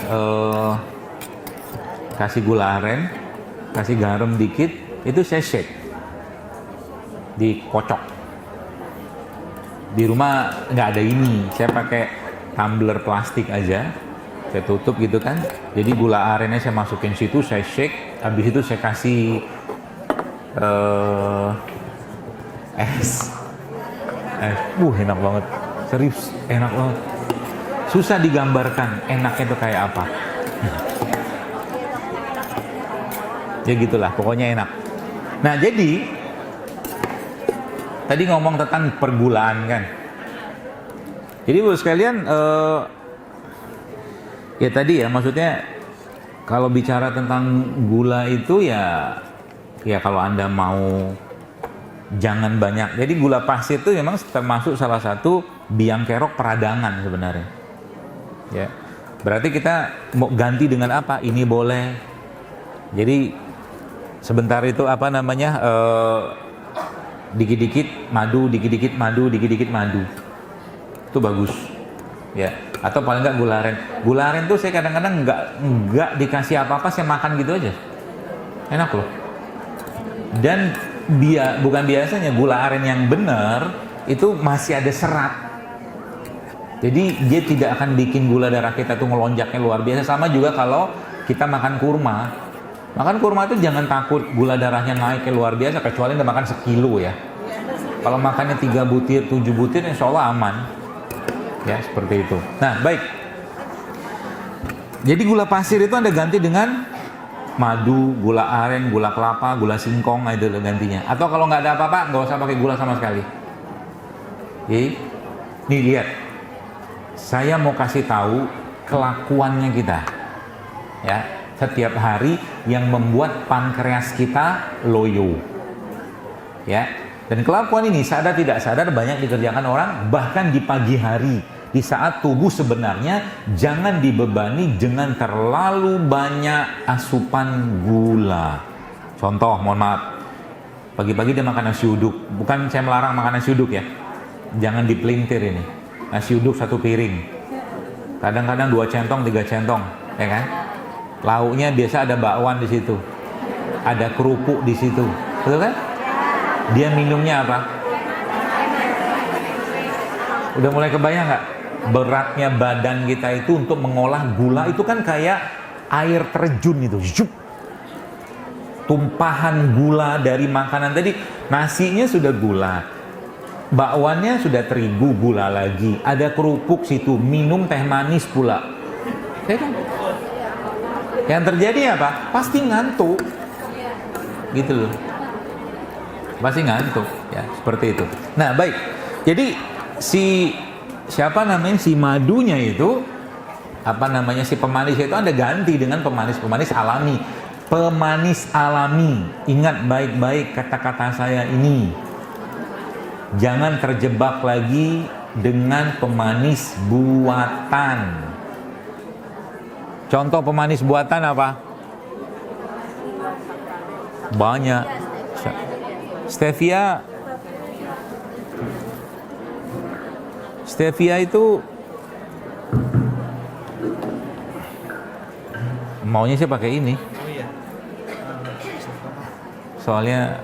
kasih gula aren, kasih garam dikit, itu saya shake. Dikocok. Di rumah nggak ada ini, saya pakai tumbler plastik aja, saya tutup gitu kan. Jadi gula arennya saya masukin situ, saya shake. Habis itu saya kasih es. Enak banget, serius enak banget. Susah digambarkan enaknya itu kayak apa. Ya gitulah, pokoknya enak. Nah jadi tadi ngomong tentang pergulaan kan. Jadi buat sekalian ya tadi ya maksudnya kalau bicara tentang gula itu ya kalau Anda mau jangan banyak. Jadi gula pasir itu memang termasuk salah satu biang kerok peradangan sebenarnya. Ya. Berarti kita mau ganti dengan apa? Ini boleh. Jadi sebentar itu dikit-dikit madu, dikit-dikit madu. Itu bagus. Ya. Atau paling enggak gula aren. Gula aren tuh saya kadang-kadang enggak dikasih apa-apa, saya makan gitu aja. Enak loh. Dan bukan biasanya gula aren yang benar itu masih ada serat. Jadi dia tidak akan bikin gula darah kita tuh ngelonjaknya luar biasa. Sama juga kalau kita makan kurma. Makan kurma itu jangan takut gula darahnya naik ke luar biasa, kecuali Anda makan sekilo ya. Kalau makannya 3 butir, 7 butir insya Allah aman. Ya seperti itu. Nah baik. Jadi gula pasir itu Anda ganti dengan madu, gula aren, gula kelapa, gula singkong, itu gantinya. Atau kalau nggak ada apa-apa, nggak usah pakai gula sama sekali. Oke, nih lihat. Saya mau kasih tahu kelakuannya kita. Ya, setiap hari yang membuat pankreas kita loyo. Ya. Dan kelakuan ini sadar tidak sadar banyak dikerjakan orang bahkan di pagi hari, di saat tubuh sebenarnya jangan dibebani dengan terlalu banyak asupan gula. Contoh, mohon maaf, pagi-pagi dia makan nasi uduk. Bukan saya melarang makan nasi uduk ya, jangan dipelintir ini. Nasi uduk 1 piring, kadang-kadang 2 centong, 3 centong, ya kan? Lauknya biasa ada bakwan di situ, ada kerupuk di situ, betul kan? Dia minumnya apa? Udah mulai kebayang nggak? Beratnya badan kita itu untuk mengolah gula itu kan kayak air terjun itu, Zup. Tumpahan gula dari makanan tadi. Nasinya sudah gula, bakwannya sudah terigu, gula lagi, ada kerupuk situ, minum teh manis pula, ya kan? Yang terjadi apa? Pasti ngantuk, gitu loh, pasti ngantuk, ya seperti itu. Nah baik, jadi si madunya itu si pemanis itu Anda ganti dengan pemanis alami. Pemanis alami, ingat baik-baik kata-kata saya ini. Jangan terjebak lagi dengan pemanis buatan. Contoh pemanis buatan apa? Banyak. Stevia itu maunya sih pakai ini. Soalnya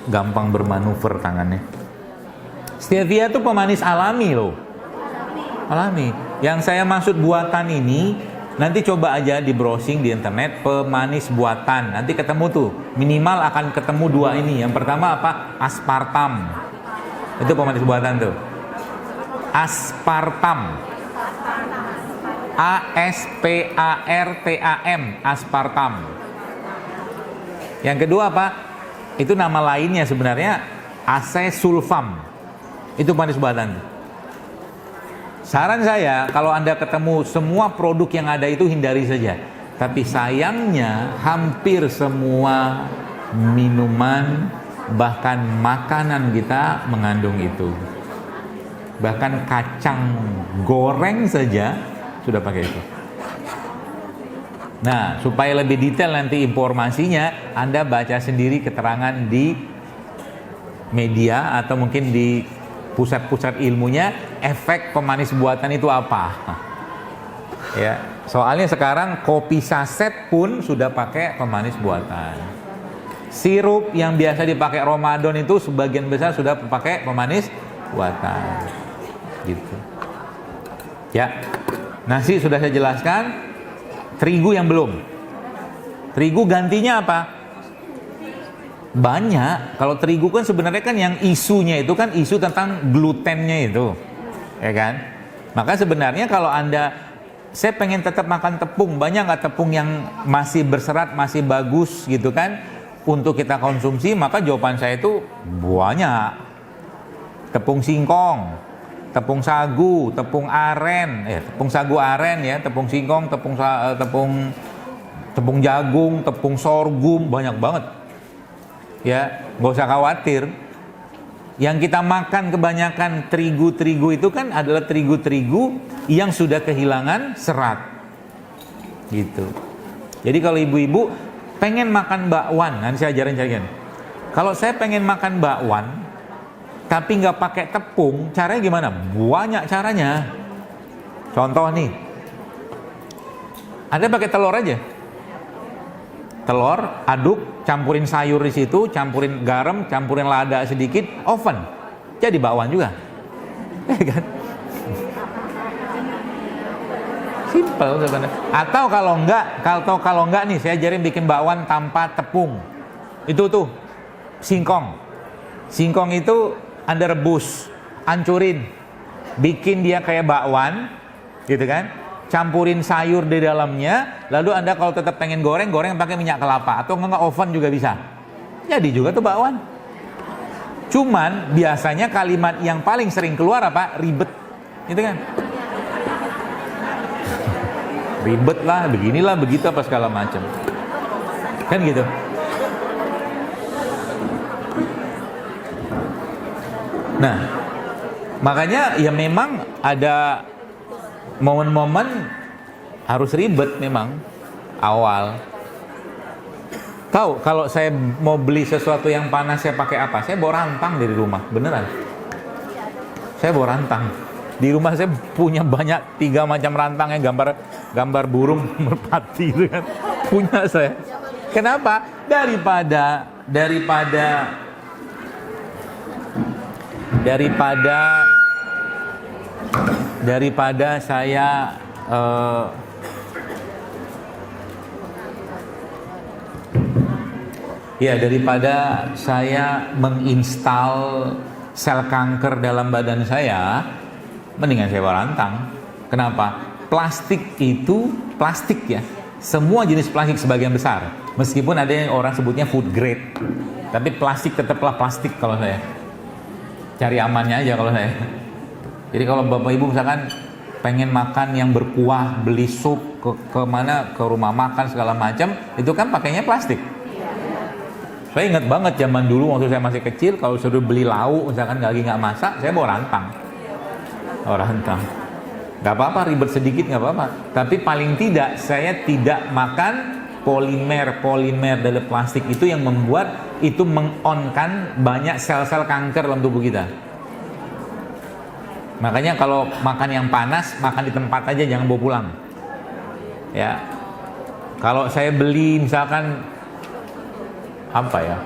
gampang bermanuver tangannya. Stevia itu pemanis alami loh. Alami. Yang saya maksud buatan ini, nanti coba aja di browsing di internet pemanis buatan. Nanti ketemu tuh, minimal akan ketemu 2 ini. Yang pertama apa? Aspartam. Itu pemanis buatan tuh. Aspartam. ASPARTAM. Aspartam. Yang kedua apa? Itu nama lainnya sebenarnya acesulfam. Itu pemanis buatan. Saran saya, kalau Anda ketemu semua produk yang ada itu hindari saja. Tapi sayangnya hampir semua minuman bahkan makanan kita mengandung itu. Bahkan kacang goreng saja sudah pakai itu. Nah, supaya lebih detail nanti informasinya, Anda baca sendiri keterangan di media atau mungkin di pusat-pusat ilmunya, efek pemanis buatan itu apa. Ya, soalnya sekarang kopi saset pun sudah pakai pemanis buatan. Sirup yang biasa dipakai Ramadan itu sebagian besar sudah pakai pemanis buatan. Gitu. Ya. Nasi sudah saya jelaskan. Terigu yang belum. Terigu gantinya apa? Banyak. Kalau terigu kan sebenarnya kan yang isunya itu kan isu tentang glutennya itu, ya kan? Maka sebenarnya kalau saya pengen tetap makan tepung, banyak nggak tepung yang masih berserat, masih bagus gitu kan, untuk kita konsumsi? Maka jawaban saya itu banyak. Tepung singkong, tepung sagu, tepung aren, tepung sagu aren ya, tepung singkong, tepung jagung, tepung sorghum, banyak banget. Ya, nggak usah khawatir. Yang kita makan kebanyakan terigu-terigu itu kan adalah terigu-terigu yang sudah kehilangan serat. Gitu. Jadi kalau ibu-ibu pengen makan bakwan, nanti saya ajarin kalian. Kalau saya pengen makan bakwan tapi nggak pakai tepung, caranya gimana? Banyak caranya. Contoh nih, Anda pakai telur aja. Telur, aduk, campurin sayur di situ, campurin garam, campurin lada sedikit, oven. Jadi bakwan juga. Kan? Simple sebenarnya. Atau kalau enggak nih, saya ajarin bikin bakwan tanpa tepung. Itu tuh singkong. Singkong itu Anda rebus, hancurin, bikin dia kayak bakwan, gitu kan? Campurin sayur di dalamnya, lalu Anda kalau tetap pengen goreng pakai minyak kelapa atau enggak oven juga bisa. Jadi juga tuh bakwan. Cuman biasanya kalimat yang paling sering keluar apa? Ribet, gitu kan? ribet lah, beginilah, begitu apa segala macam. Kan gitu. Nah, makanya ya memang ada momen-momen harus ribet memang awal. Tahu kalau saya mau beli sesuatu yang panas saya pakai apa? Saya bawa rantang dari rumah, beneran. Saya bawa rantang. Di rumah saya punya banyak 3 macam rantang yang gambar burung merpati itu kan. Punya saya. Kenapa? Daripada saya daripada saya menginstal sel kanker dalam badan saya, mendingan saya bawa rantang. Kenapa? Plastik ya. Semua jenis plastik sebagian besar. Meskipun ada yang orang sebutnya food grade, tapi plastik tetaplah plastik kalau saya. Cari amannya aja kalau saya. Jadi kalau Bapak Ibu misalkan pengen makan yang berkuah, beli sup ke rumah makan segala macam, itu kan pakainya plastik. Saya ingat banget zaman dulu waktu saya masih kecil, kalau suruh beli lauk misalkan lagi nggak masak, saya bawa rantang. Nggak apa-apa, ribet sedikit nggak apa-apa. Tapi paling tidak saya tidak makan polimer dari plastik itu yang membuat itu mengonkan banyak sel-sel kanker dalam tubuh kita. Makanya kalau makan yang panas, makan di tempat aja, jangan bawa pulang. Ya. Kalau saya beli misalkan apa ya?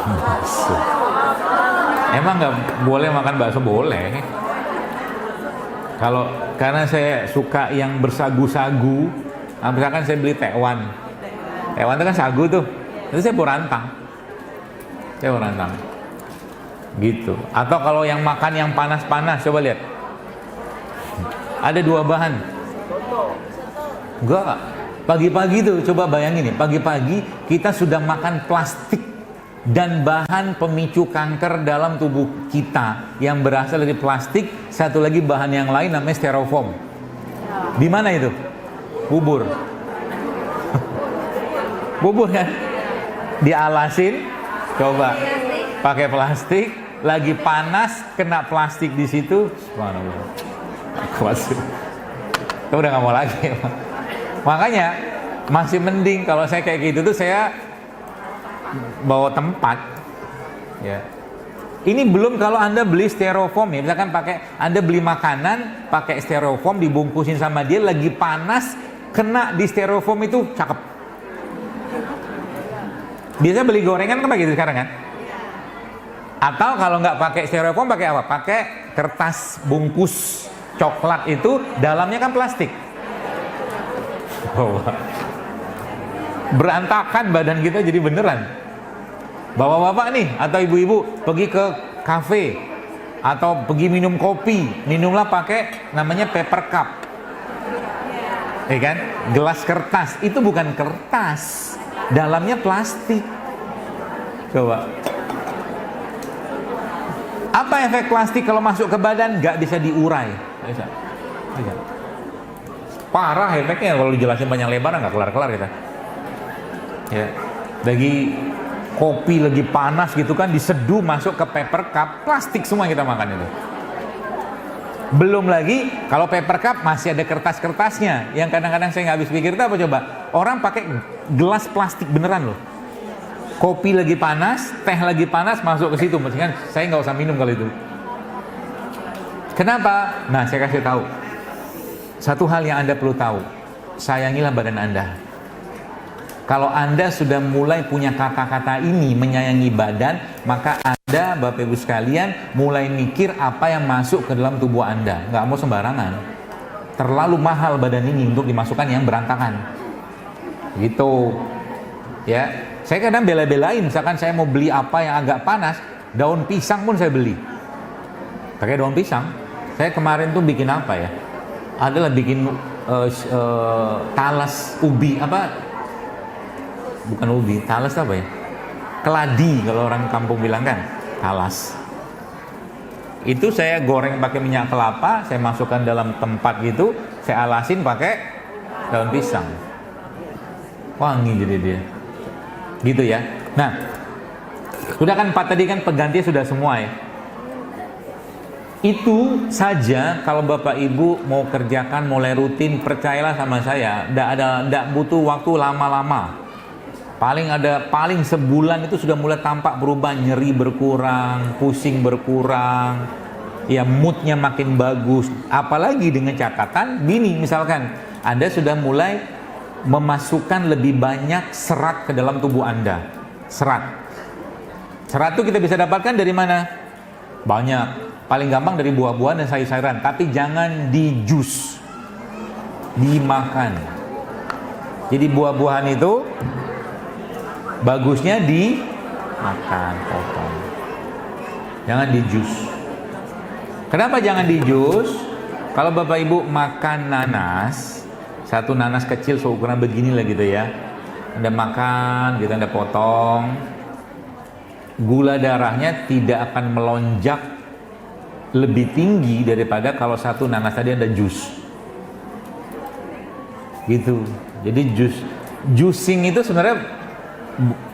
Bakso. Emang nggak boleh makan bakso? Boleh. Karena saya suka yang bersagu-sagu, misalkan saya beli tekwan itu kan sagu tuh, itu saya bawa rantang. Gitu. Atau kalau yang makan yang panas-panas, coba lihat. Ada 2 bahan. Enggak. Pagi-pagi tuh, coba bayangin nih, pagi-pagi kita sudah makan plastik dan bahan pemicu kanker dalam tubuh kita yang berasal dari plastik. Satu lagi bahan yang lain namanya styrofoam. Di mana itu? Bubur. Bubur kan? Dialasin, coba pakai plastik, lagi panas kena plastik di situ. Subhanallah. Kita udah nggak mau lagi. Makanya masih mending kalau saya kayak gitu tuh saya bawa tempat. Ya. Ini belum kalau Anda beli styrofoam ya, misalkan Anda beli makanan pakai styrofoam dibungkusin sama dia lagi panas kena di styrofoam itu cakep. Biasanya beli gorengan kan begitu sekarang kan? Atau kalau nggak pakai styrofoam pakai apa? Pakai kertas bungkus coklat itu dalamnya kan plastik. Berantakan badan kita jadi beneran. Bapak-bapak nih atau ibu-ibu pergi ke kafe atau pergi minum kopi, minumlah pakai namanya paper cup. Kan? Gelas kertas, itu bukan kertas, dalamnya plastik. Coba. Apa efek plastik kalau masuk ke badan? Gak bisa diurai. Bisa. Parah efeknya kalau dijelasin panjang lebar nggak kelar-kelar kita. Ya, lagi kopi lagi panas gitu kan diseduh masuk ke paper cup, plastik semua kita makan itu. Belum lagi kalau paper cup masih ada kertas-kertasnya yang kadang-kadang saya nggak habis pikir itu apa coba. Orang pakai gelas plastik beneran loh. Kopi lagi panas, teh lagi panas masuk ke situ, mestinya saya nggak usah minum kalau itu. Kenapa? Nah, saya kasih tahu. Satu hal yang Anda perlu tahu, sayangilah badan Anda. Kalau Anda sudah mulai punya kata-kata ini, menyayangi badan, maka Anda, Bapak Ibu sekalian, mulai mikir apa yang masuk ke dalam tubuh Anda. Nggak mau sembarangan. Terlalu mahal badan ini untuk dimasukkan yang berantakan. Gitu. Ya, saya kadang bela-belain, misalkan saya mau beli apa yang agak panas, daun pisang pun saya beli. Pakai daun pisang. Saya kemarin tuh bikin apa ya? Adalah bikin talas ubi apa? Bukan ubi, talas apa ya? Keladi kalau orang kampung bilang kan, talas. Itu saya goreng pakai minyak kelapa, saya masukkan dalam tempat gitu, saya alasin pakai daun pisang. Wangi jadi dia. Gitu ya. Nah, sudah kan 4 tadi kan penggantinya sudah semua ya. Itu saja kalau Bapak Ibu mau kerjakan mulai rutin, percayalah sama saya, enggak butuh waktu lama-lama. Paling sebulan itu sudah mulai tampak berubah, nyeri berkurang, pusing berkurang, ya moodnya makin bagus. Apalagi dengan catatan gini, misalkan Anda sudah mulai memasukkan lebih banyak serat ke dalam tubuh Anda. Serat itu kita bisa dapatkan dari mana? Banyak. Paling gampang dari buah-buahan dan sayur-sayuran, tapi jangan di jus, dimakan. Jadi buah-buahan itu bagusnya dimakan, potong. Jangan di jus. Kenapa jangan di jus? Kalau Bapak Ibu makan nanas, satu nanas kecil seukuran beginilah gitu ya, Anda makan gitu, Anda potong, gula darahnya tidak akan melonjak lebih tinggi daripada kalau satu nanas tadi ada jus gitu. Jadi juicing itu sebenarnya,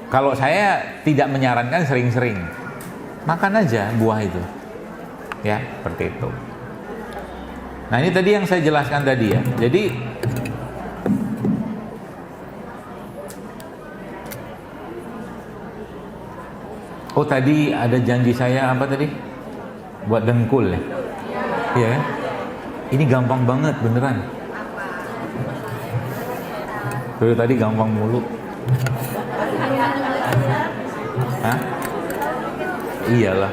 kalau saya tidak menyarankan sering-sering, makan aja buah itu ya, seperti itu. Nah, ini tadi yang saya jelaskan tadi ya. Jadi tadi ada janji saya apa tadi? Buat dengkul ya. Iya. Ini gampang banget beneran. Dari tadi gampang mulu. Hah? Iyalah.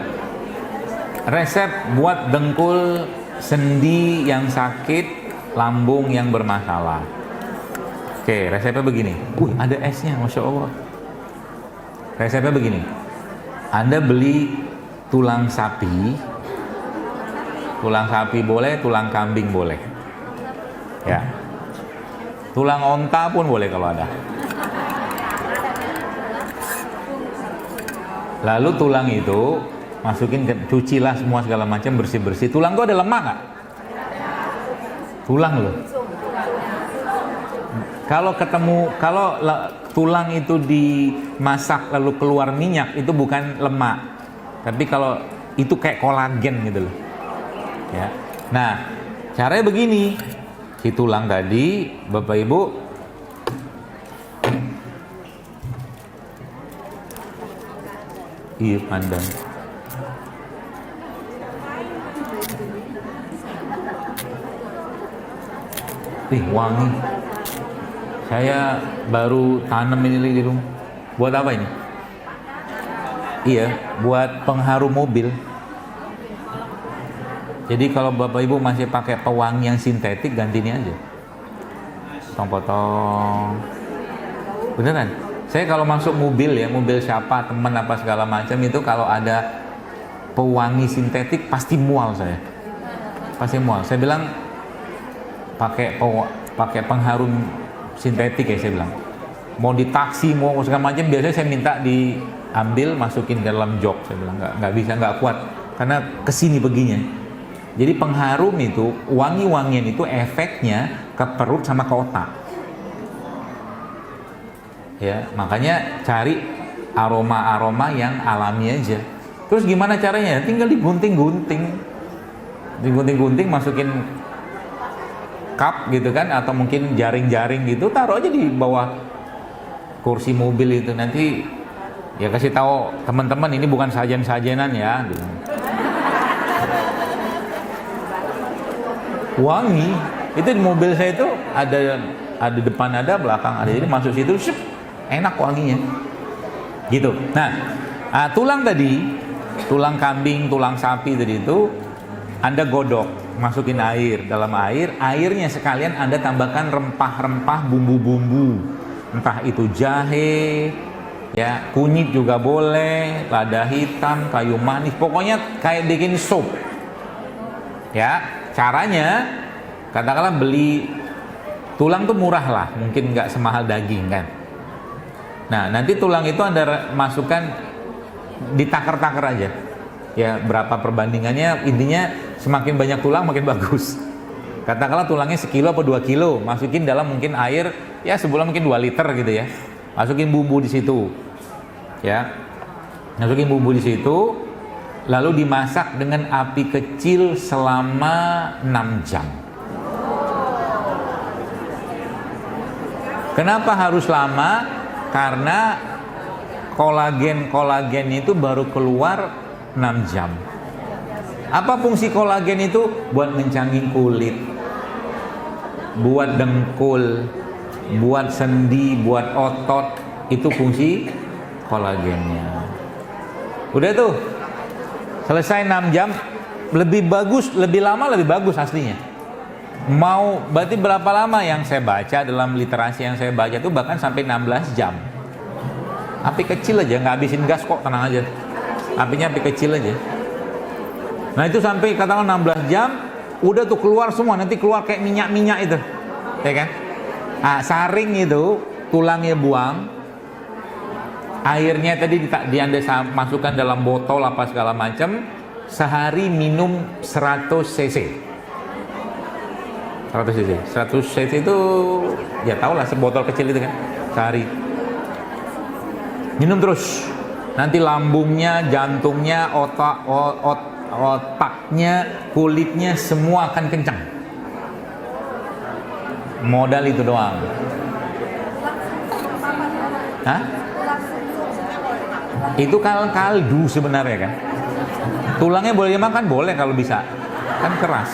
Resep buat dengkul sendi yang sakit, lambung yang bermasalah. Oke, resepnya begini. Ada esnya, Masya Allah. Resepnya begini. Anda beli tulang sapi boleh, tulang kambing boleh. Ya. Tulang onta pun boleh kalau ada. Lalu tulang itu masukin, cucilah semua segala macam, bersih-bersih. Tulang itu ada lemak nggak? Tulang loh. Kalau tulang itu dimasak lalu keluar minyak, itu bukan lemak. Tapi kalau itu kayak kolagen gitu loh. Ya. Nah, caranya begini. Si tulang tadi, Bapak Ibu pandang. Wangi. Saya baru tanam ini di rumah. Buat apa ini? Iya, buat pengharum mobil. Jadi kalau Bapak Ibu masih pakai pewangi yang sintetik, ganti ini aja. Potong-potong. Beneran. Saya kalau masuk mobil ya, mobil siapa, teman apa segala macam itu, kalau ada pewangi sintetik pasti mual saya. Pasti mual. Saya bilang pakai pengharum sintetik ya, saya bilang. Mau di taksi, mau segala macam, biasanya saya minta diambil, masukin ke dalam jok. Saya bilang nggak bisa, nggak kuat, karena kesini peginya. Jadi pengharum itu, wangi-wangian itu efeknya ke perut sama ke otak. Ya, makanya cari aroma-aroma yang alami aja. Terus gimana caranya? Tinggal digunting-gunting. Digunting-gunting, masukin cup gitu kan, atau mungkin jaring-jaring gitu, taruh aja di bawah kursi mobil itu. Nanti ya kasih tahu teman-teman, ini bukan sajen-sajenan ya gitu. Wangi itu di mobil saya itu ada depan, ada belakang, ada, jadi masuk situ enak wanginya gitu. Nah, tulang tadi, tulang kambing, tulang sapi tadi itu Anda godok, masukin air, dalam airnya sekalian Anda tambahkan rempah-rempah, bumbu-bumbu, entah itu jahe ya, kunyit juga boleh, lada hitam, kayu manis, pokoknya kayak bikin sup ya. Caranya, katakanlah beli tulang tuh murah lah, mungkin nggak semahal daging kan. Nah, nanti tulang itu Anda masukkan, ditakar-takar aja ya, berapa perbandingannya, intinya semakin banyak tulang makin bagus Katakanlah tulangnya sekilo atau 2 kilo, masukin dalam mungkin air ya sebulan mungkin 2 liter gitu ya. Masukin bumbu di situ. Ya. Masukin bumbu di situ, lalu dimasak dengan api kecil selama 6 jam. Kenapa harus lama? Karena kolagen itu baru keluar 6 jam. Apa fungsi kolagen itu? Buat mencanging kulit, buat dengkul, buat sendi, buat otot. Itu fungsi kolagennya. Udah tuh, selesai 6 jam. Lebih bagus, lebih lama lebih bagus aslinya. Mau berarti berapa lama yang saya baca dalam literasi yang saya baca itu bahkan sampai 16 jam. Api kecil aja, nggak habisin gas kok, tenang aja. Apinya api kecil aja. Nah itu sampai katakan 16 jam, udah tuh keluar semua, nanti keluar kayak minyak-minyak itu, ya kan? Nah, saring itu, tulangnya buang, airnya tadi Anda masukkan dalam botol apa segala macam, sehari minum 100 cc. 100 cc. 100 cc itu ya tau lah, sebotol kecil itu kan, sehari. Minum terus. Nanti lambungnya, jantungnya, otaknya, kulitnya semua akan kencang. Modal itu doang. Hah? Itu kaldu sebenarnya kan. Tulangnya boleh dimakan, boleh kalau bisa. Kan keras.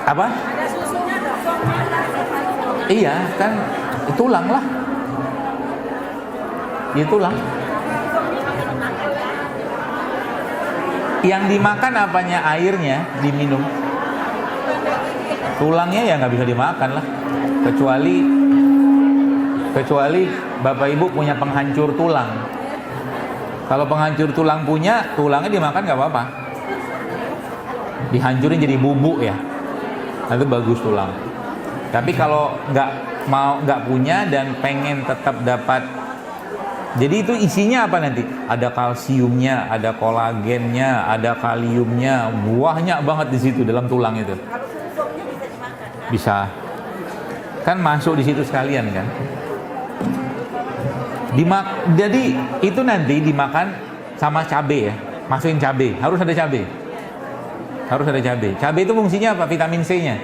Apa? Iya, kan tulang lah. Ya tulang. Yang dimakan apanya? Airnya diminum. Tulangnya ya nggak bisa dimakan lah. Kecuali Bapak Ibu punya penghancur tulang. Kalau penghancur tulang punya, tulangnya dimakan nggak apa-apa. Dihancurin jadi bubuk ya. Itu bagus tulang. Tapi kalau nggak punya dan pengen tetap dapat, jadi itu isinya apa nanti? Ada kalsiumnya, ada kolagennya, ada kaliumnya, banyak banget di situ dalam tulang itu. Bisa, kan masuk di situ sekalian kan. Jadi itu nanti dimakan sama cabai ya, masukin cabai, harus ada cabai. Harus ada cabai. Cabai itu fungsinya apa? Vitamin C-nya.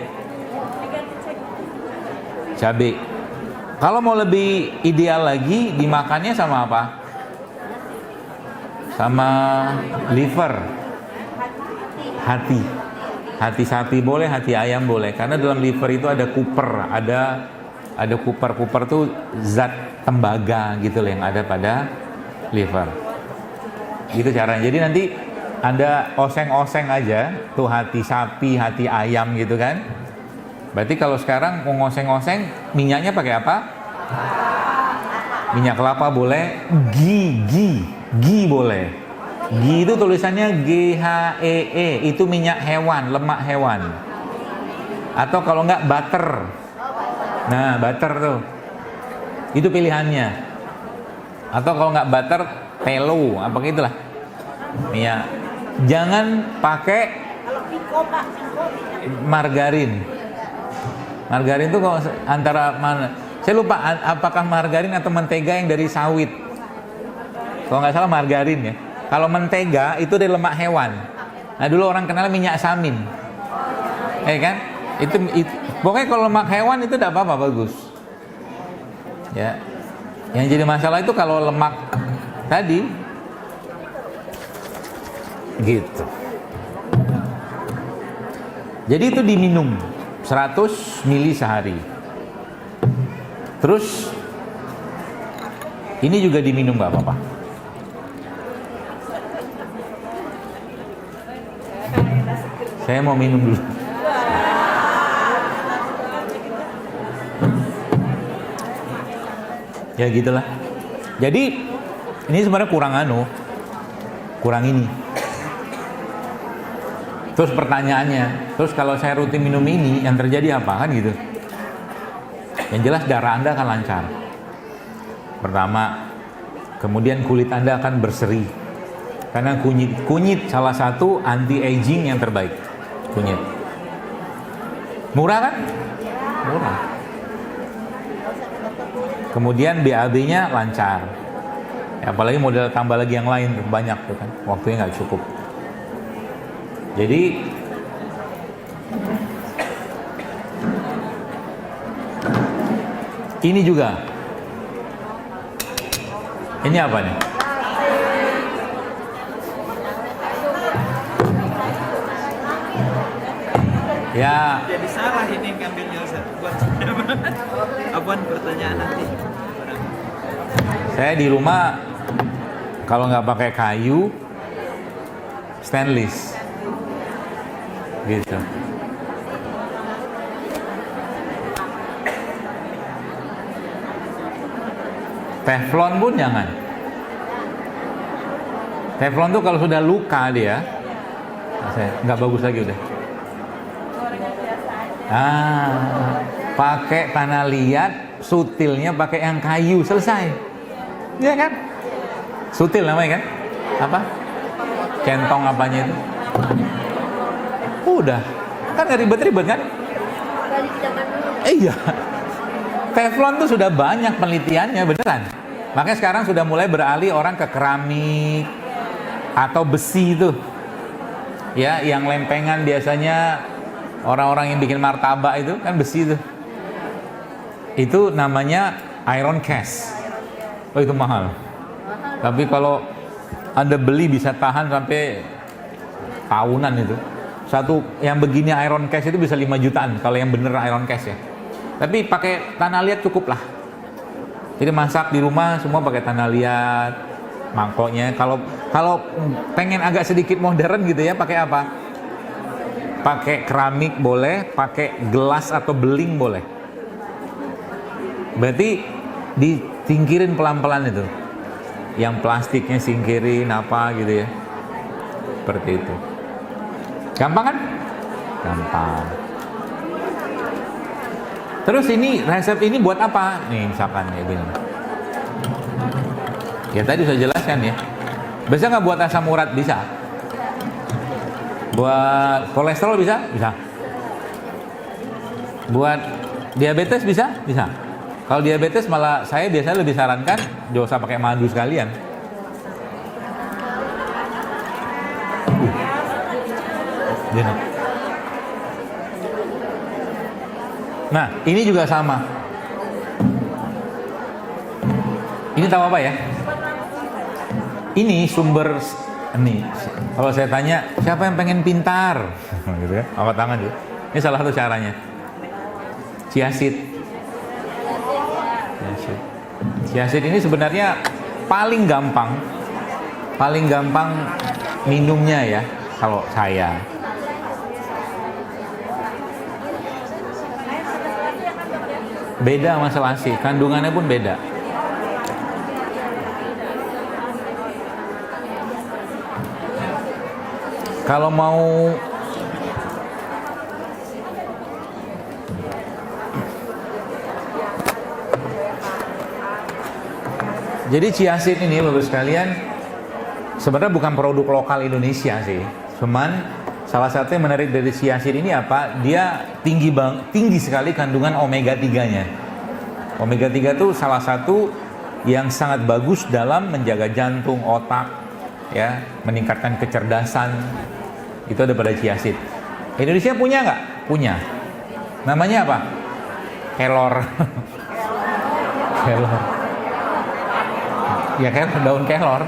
Cabai. Kalau mau lebih ideal lagi, dimakannya sama apa? Sama liver. Hati. Hati sapi boleh, hati ayam boleh. Karena dalam liver itu ada kuper, ada kuper tuh zat tembaga gitu loh yang ada pada liver. Gitu caranya. Jadi nanti Anda oseng-oseng aja tuh hati sapi, hati ayam gitu kan. Berarti kalau sekarang mau ngoseng-oseng, minyaknya pakai apa? Minyak kelapa boleh, ghee boleh. Ghee itu tulisannya GHEE, itu minyak hewan, lemak hewan. Atau kalau enggak butter. Nah, butter tuh. Itu pilihannya. Atau kalau enggak butter, telo, apa gitulah. Minyak. Jangan pakai margarin. Margarin itu antara mana? Saya lupa apakah margarin atau mentega yang dari sawit. Kalau nggak salah margarin ya. Kalau mentega itu dari lemak hewan. Nah dulu orang kenal minyak samin. Kan? Itu pokoknya kalau lemak hewan itu tidak apa-apa, bagus. Ya. Yang jadi masalah itu kalau lemak tadi gitu. Jadi itu diminum 100 mili sehari. Terus ini juga diminum nggak apa-apa. Saya mau minum dulu. Ya gitulah. Jadi ini sebenarnya kurang ini. Terus pertanyaannya, terus kalau saya rutin minum ini, yang terjadi apa kan gitu? Yang jelas darah Anda akan lancar. Pertama, kemudian kulit Anda akan berseri. Karena kunyit salah satu anti aging yang terbaik. Kunyit. Murah kan? Murah. Kemudian BAB-nya lancar. Ya, apalagi model tambah lagi yang lain tuh, banyak tuh kan. Waktunya nggak cukup. Jadi ini juga. Ini apa nih? Ya. Jadi salah ini ngambilnya Ustaz. Buat apaan pertanyaan nanti? Saya di rumah kalau nggak pakai kayu, stainless, gitu. Teflon pun jangan. Teflon tuh kalau sudah luka dia, nggak bagus lagi udah. Pakai tanah liat, sutilnya pakai yang kayu, selesai. Iya kan? Sutil namanya kan? Apa? Centong apanya itu? Udah, kan nggak ribet-ribet kan? Iya. Teflon tuh sudah banyak penelitiannya, beneran. Makanya sekarang sudah mulai beralih orang ke keramik atau besi itu. Ya, yang lempengan biasanya orang-orang yang bikin martabak itu kan besi itu. Itu namanya iron cast. Oh, itu mahal. Tapi kalau Anda beli bisa tahan sampai tahunan itu. Satu yang begini iron cast itu bisa 5 jutaan kalau yang bener iron cast ya. Tapi pakai tanah liat cukup lah. Jadi masak di rumah semua pakai tanah liat, mangkoknya. Kalau pengen agak sedikit modern gitu ya, pakai apa? Pakai keramik boleh, pakai gelas atau beling boleh. Berarti disingkirin pelan-pelan itu. Yang plastiknya singkirin apa gitu ya. Seperti itu. Gampang kan? Gampang. Terus ini resep ini buat apa? Nih misalkan ya gini. Ya tadi sudah jelaskan ya. Bisa nggak buat asam urat? Bisa. Buat kolesterol bisa? Bisa. Buat diabetes bisa? Bisa. Kalau diabetes malah saya biasanya lebih sarankan nggak usah pakai madu sekalian. Gini. Nah, ini juga sama. Ini tahu apa ya? Ini sumber nih. Kalau saya tanya, siapa yang pengen pintar? Gitu ya. Angkat tangan juga. Ini salah satu caranya. Chiaseed. Chiaseed ini sebenarnya paling gampang minumnya ya kalau saya. Beda masalah sih, kandungannya pun beda. Kalau mau jadi chiaseed ini Bapak sekalian sebenarnya bukan produk lokal Indonesia sih. Cuman salah satu yang menarik dari chiaseed ini apa? Dia tinggi sekali kandungan omega 3-nya. Omega 3 itu salah satu yang sangat bagus dalam menjaga jantung, otak, ya, meningkatkan kecerdasan. Itu ada pada chiaseed. Indonesia punya nggak? Punya. Namanya apa? Kelor. Kelor. Ya kelor, daun kelor.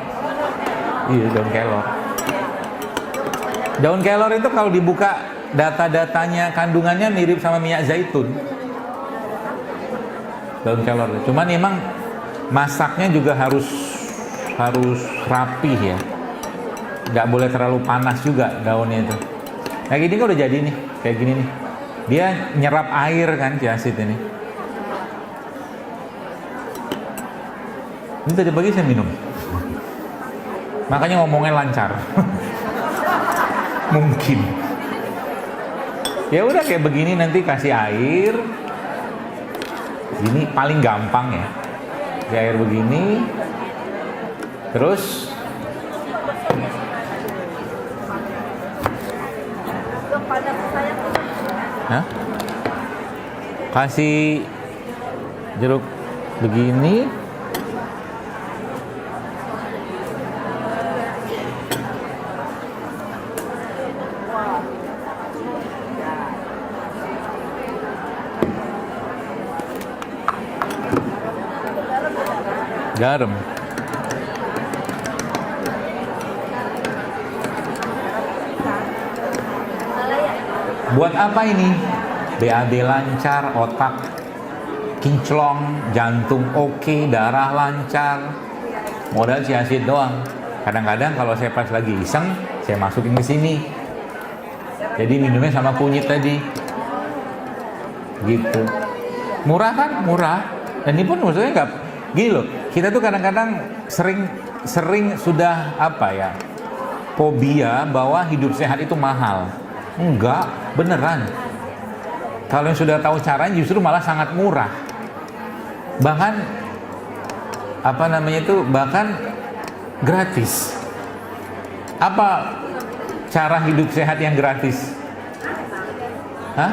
Iya, daun kelor. Daun kelor itu kalau dibuka data-datanya kandungannya mirip sama minyak zaitun. Daun kelor. Cuman memang masaknya juga harus rapih ya. Nggak boleh terlalu panas juga daunnya itu. Kayak gini kan udah jadi nih, kayak gini nih. Dia nyerap air kan chiaseed ini. Ini tadi pagi saya minum. Makanya ngomongnya lancar. Mungkin. Ya udah kayak begini nanti kasih air. Ini paling gampang ya. Kasih air begini. Terus Hah? Kasih jeruk begini. Garam. Buat apa ini? BAB lancar, otak kinclong, jantung oke, darah lancar. Modal ciasid doang. Kadang-kadang kalau saya pas lagi iseng, saya masukin ke sini. Jadi minumnya sama kunyit tadi. Gitu. Murah kan? Murah. Dan ini pun maksudnya nggak gini loh. Kita tuh kadang-kadang sering sudah apa ya? Fobia bahwa hidup sehat itu mahal. Enggak, beneran. Kalau yang sudah tahu caranya justru malah sangat murah. Bahkan apa namanya itu, bahkan gratis. Apa cara hidup sehat yang gratis? Hah?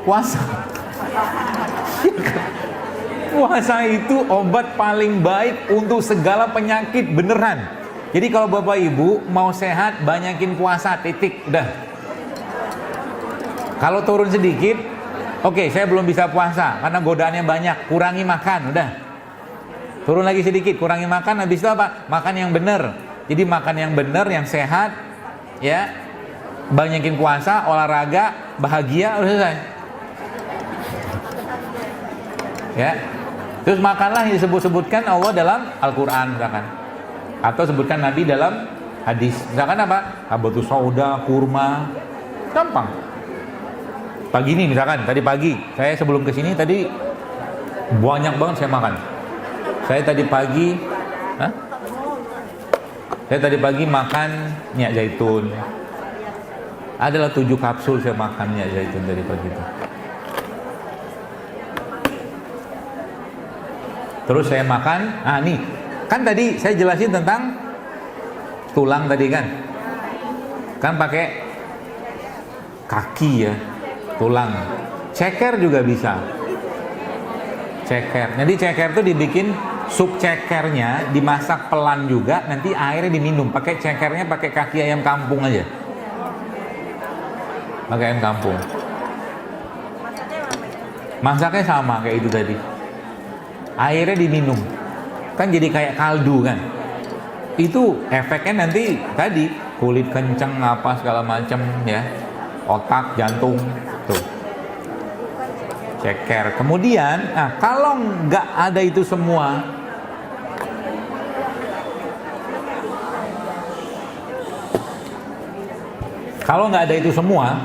Puasa. Puasa itu obat paling baik untuk segala penyakit, beneran. Jadi kalau Bapak Ibu mau sehat, banyakin puasa, titik, udah. Kalau turun sedikit, oke, saya belum bisa puasa karena godaannya banyak, kurangi makan, udah. Turun lagi sedikit, kurangi makan, habis itu apa? Makan yang benar. Jadi makan yang benar, yang sehat, ya. Banyakin puasa, olahraga, bahagia, udah selesai. Ya. Terus makanlah yang disebut-sebutkan Allah dalam Al-Quran misalkan, atau sebutkan Nabi dalam hadis. Misalkan apa? Habatus sauda, kurma, gampang. Pagi ini misalkan, tadi pagi saya sebelum kesini tadi banyak banget saya makan. Saya tadi pagi makan minyak zaitun. Adalah 7 kapsul saya makan minyak zaitun tadi pagi itu. Terus saya makan, nih, kan tadi saya jelasin tentang tulang tadi kan pakai kaki ya, tulang. Ceker juga bisa. Ceker. Jadi ceker itu dibikin sup cekernya, dimasak pelan juga, nanti airnya diminum. Pakai cekernya pakai kaki ayam kampung aja. Pakai ayam kampung. Masaknya sama kayak itu tadi. Airnya diminum, kan jadi kayak kaldu kan. Itu efeknya nanti tadi kulit kenceng apa segala macam ya, otak, jantung tuh. Ceker. Kemudian, kalau nggak ada itu semua,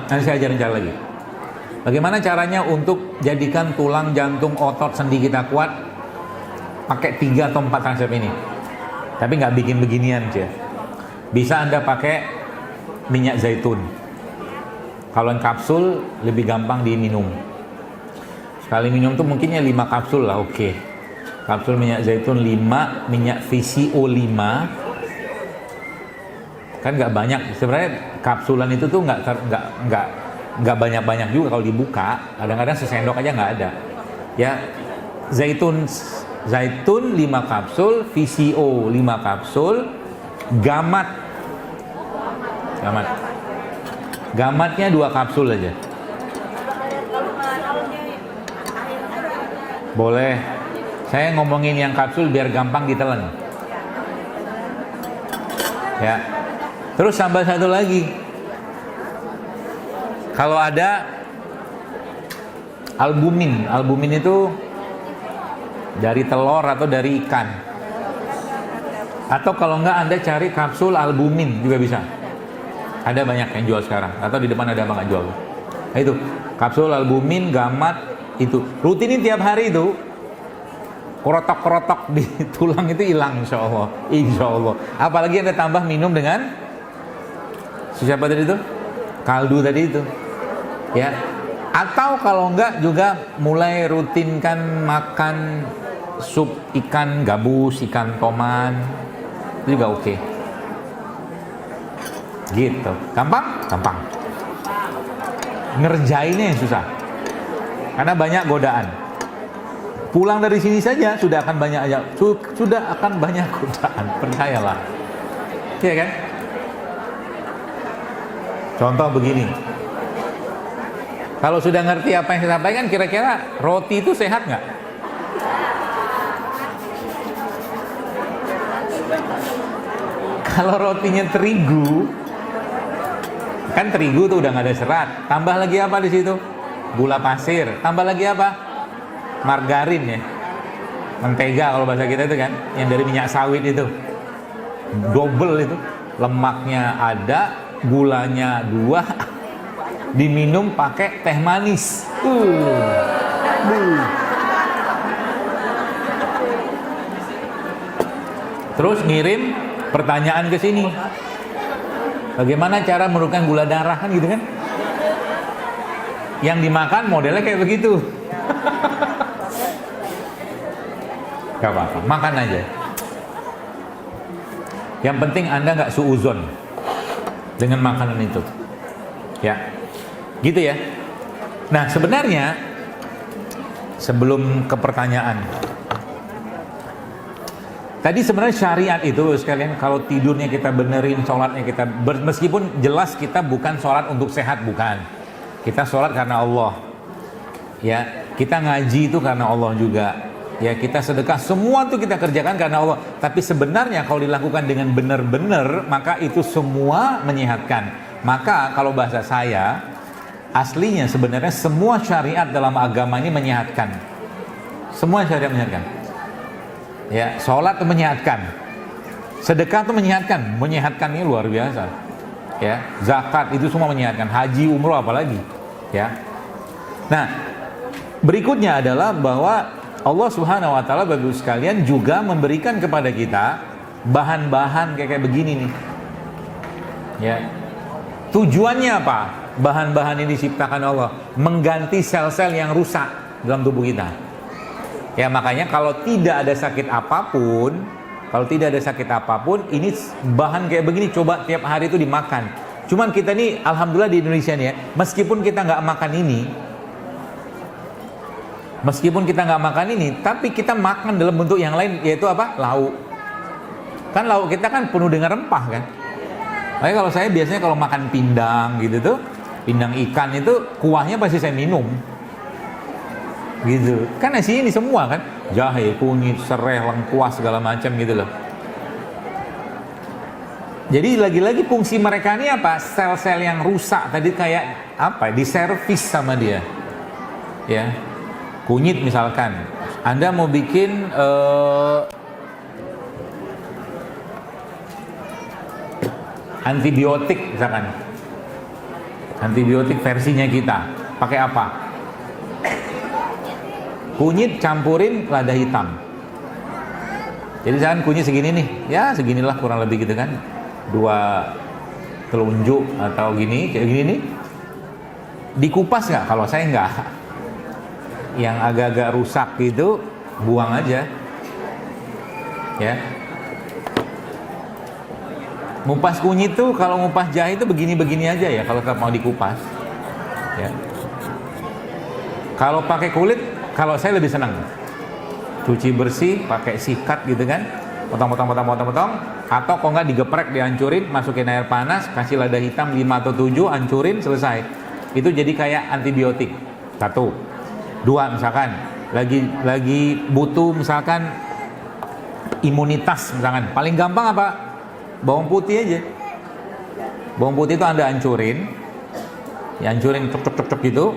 nanti saya ajarin cara lagi. Bagaimana caranya untuk jadikan tulang, jantung, otot, sendi kita kuat? Pakai 3 atau 4 resep ini. Tapi nggak bikin beginian aja. Bisa Anda pakai minyak zaitun. Kalau yang kapsul lebih gampang diminum. Sekali minum tuh mungkinnya 5 kapsul lah, oke. Kapsul minyak zaitun 5, minyak VCO 5. Kan nggak banyak. Sebenarnya kapsulan itu tuh nggak banyak-banyak juga kalau dibuka. Kadang-kadang sesendok aja nggak ada. Ya, zaitun 5 kapsul, VCO 5 kapsul, gamatnya 2 kapsul aja. Boleh. Saya ngomongin yang kapsul biar gampang ditelan. Ya. Terus tambah satu lagi. Kalau ada albumin itu dari telur atau dari ikan. Atau kalau enggak Anda cari kapsul albumin juga bisa. Ada banyak yang jual sekarang. Atau di depan ada apa nggak jual. Nah, itu kapsul albumin, gamat itu. Rutinin tiap hari itu. Kerotok-kerotok di tulang itu hilang insya Allah. Apalagi Anda tambah minum dengan siapa tadi itu? Kaldu tadi itu. Ya. Atau kalau enggak juga mulai rutinkan makan sup ikan gabus, ikan toman, itu juga oke. Gitu, gampang. ngerjainnya yang susah. Karena banyak godaan. Pulang dari sini saja sudah akan banyak godaan, percayalah. Iya kan? Contoh begini. Kalau sudah ngerti apa yang saya sampaikan, kira-kira roti itu sehat nggak? Kalau rotinya terigu, kan terigu tuh udah nggak ada serat. Tambah lagi apa di situ? Gula pasir. Tambah lagi apa? Margarin ya. Mentega kalau bahasa kita itu kan, yang dari minyak sawit itu. Double itu. Lemaknya ada, gulanya 2, diminum pakai teh manis. Terus ngirim pertanyaan ke sini. Bagaimana cara menurunkan gula darah kan gitu kan? Yang dimakan modelnya kayak begitu. Gak apa-apa, makan aja. Yang penting Anda nggak suuzon dengan makanan itu. Ya, gitu ya. Nah sebenarnya sebelum ke pertanyaan, tadi sebenarnya syariat itu sekalian, kalau tidurnya kita benerin, sholatnya kita meskipun jelas kita bukan sholat untuk sehat, bukan. Kita sholat karena Allah. Ya, kita ngaji itu karena Allah juga. Ya, kita sedekah, semua itu kita kerjakan karena Allah. Tapi sebenarnya kalau dilakukan dengan benar-benar, maka itu semua menyehatkan. Maka kalau bahasa saya, aslinya sebenarnya semua syariat dalam agama ini menyehatkan. Semua syariat menyehatkan. Ya, sholat itu menyehatkan, sedekah itu menyehatkan, menyehatkan ini luar biasa. Ya, zakat itu semua menyehatkan, haji, umroh apalagi. Ya. Nah, berikutnya adalah bahwa Allah Subhanahu wa taala Bapak Ibu sekalian juga memberikan kepada kita bahan-bahan kayak begini nih. Ya. Tujuannya apa? Bahan-bahan ini diciptakan Allah mengganti sel-sel yang rusak dalam tubuh kita. Ya, makanya kalau tidak ada sakit apapun, ini bahan kayak begini coba tiap hari itu dimakan. Cuman kita nih alhamdulillah di Indonesia nih ya, meskipun kita nggak makan ini, tapi kita makan dalam bentuk yang lain, yaitu apa? Lauk. Kan lauk kita kan penuh dengan rempah kan. Makanya kalau saya biasanya kalau makan pindang gitu tuh, pindang ikan itu kuahnya pasti saya minum. Gitu. Kan nasi ini semua kan, jahe, kunyit, serai, lengkuas segala macam gitu loh. Jadi lagi-lagi fungsi mereka ini apa? Sel-sel yang rusak tadi kayak apa? Diservis sama dia. Ya. Kunyit misalkan, Anda mau bikin antibiotik misalkan, antibiotik versinya kita, pakai apa? Kunyit campurin lada hitam. Jadi misalkan kunyit segini nih, ya seginilah kurang lebih gitu kan, 2 telunjuk atau gini, kayak gini nih. Dikupas nggak? Kalau saya nggak. Yang agak-agak rusak gitu buang aja. Ya. Ngupas kunyit tuh, kalau ngupas jahe itu begini-begini aja ya kalau mau dikupas. Ya. Kalau pakai kulit, kalau saya lebih senang cuci bersih pakai sikat gitu kan, potong, atau kalau nggak digeprek, dihancurin, masukin air panas, kasih lada hitam 5 atau 7, hancurin, selesai. Itu jadi kayak antibiotik. 1. 2, misalkan lagi butuh misalkan imunitas misalkan, paling gampang apa? Bawang putih aja. Bawang putih itu Anda hancurin, hancurin cok gitu,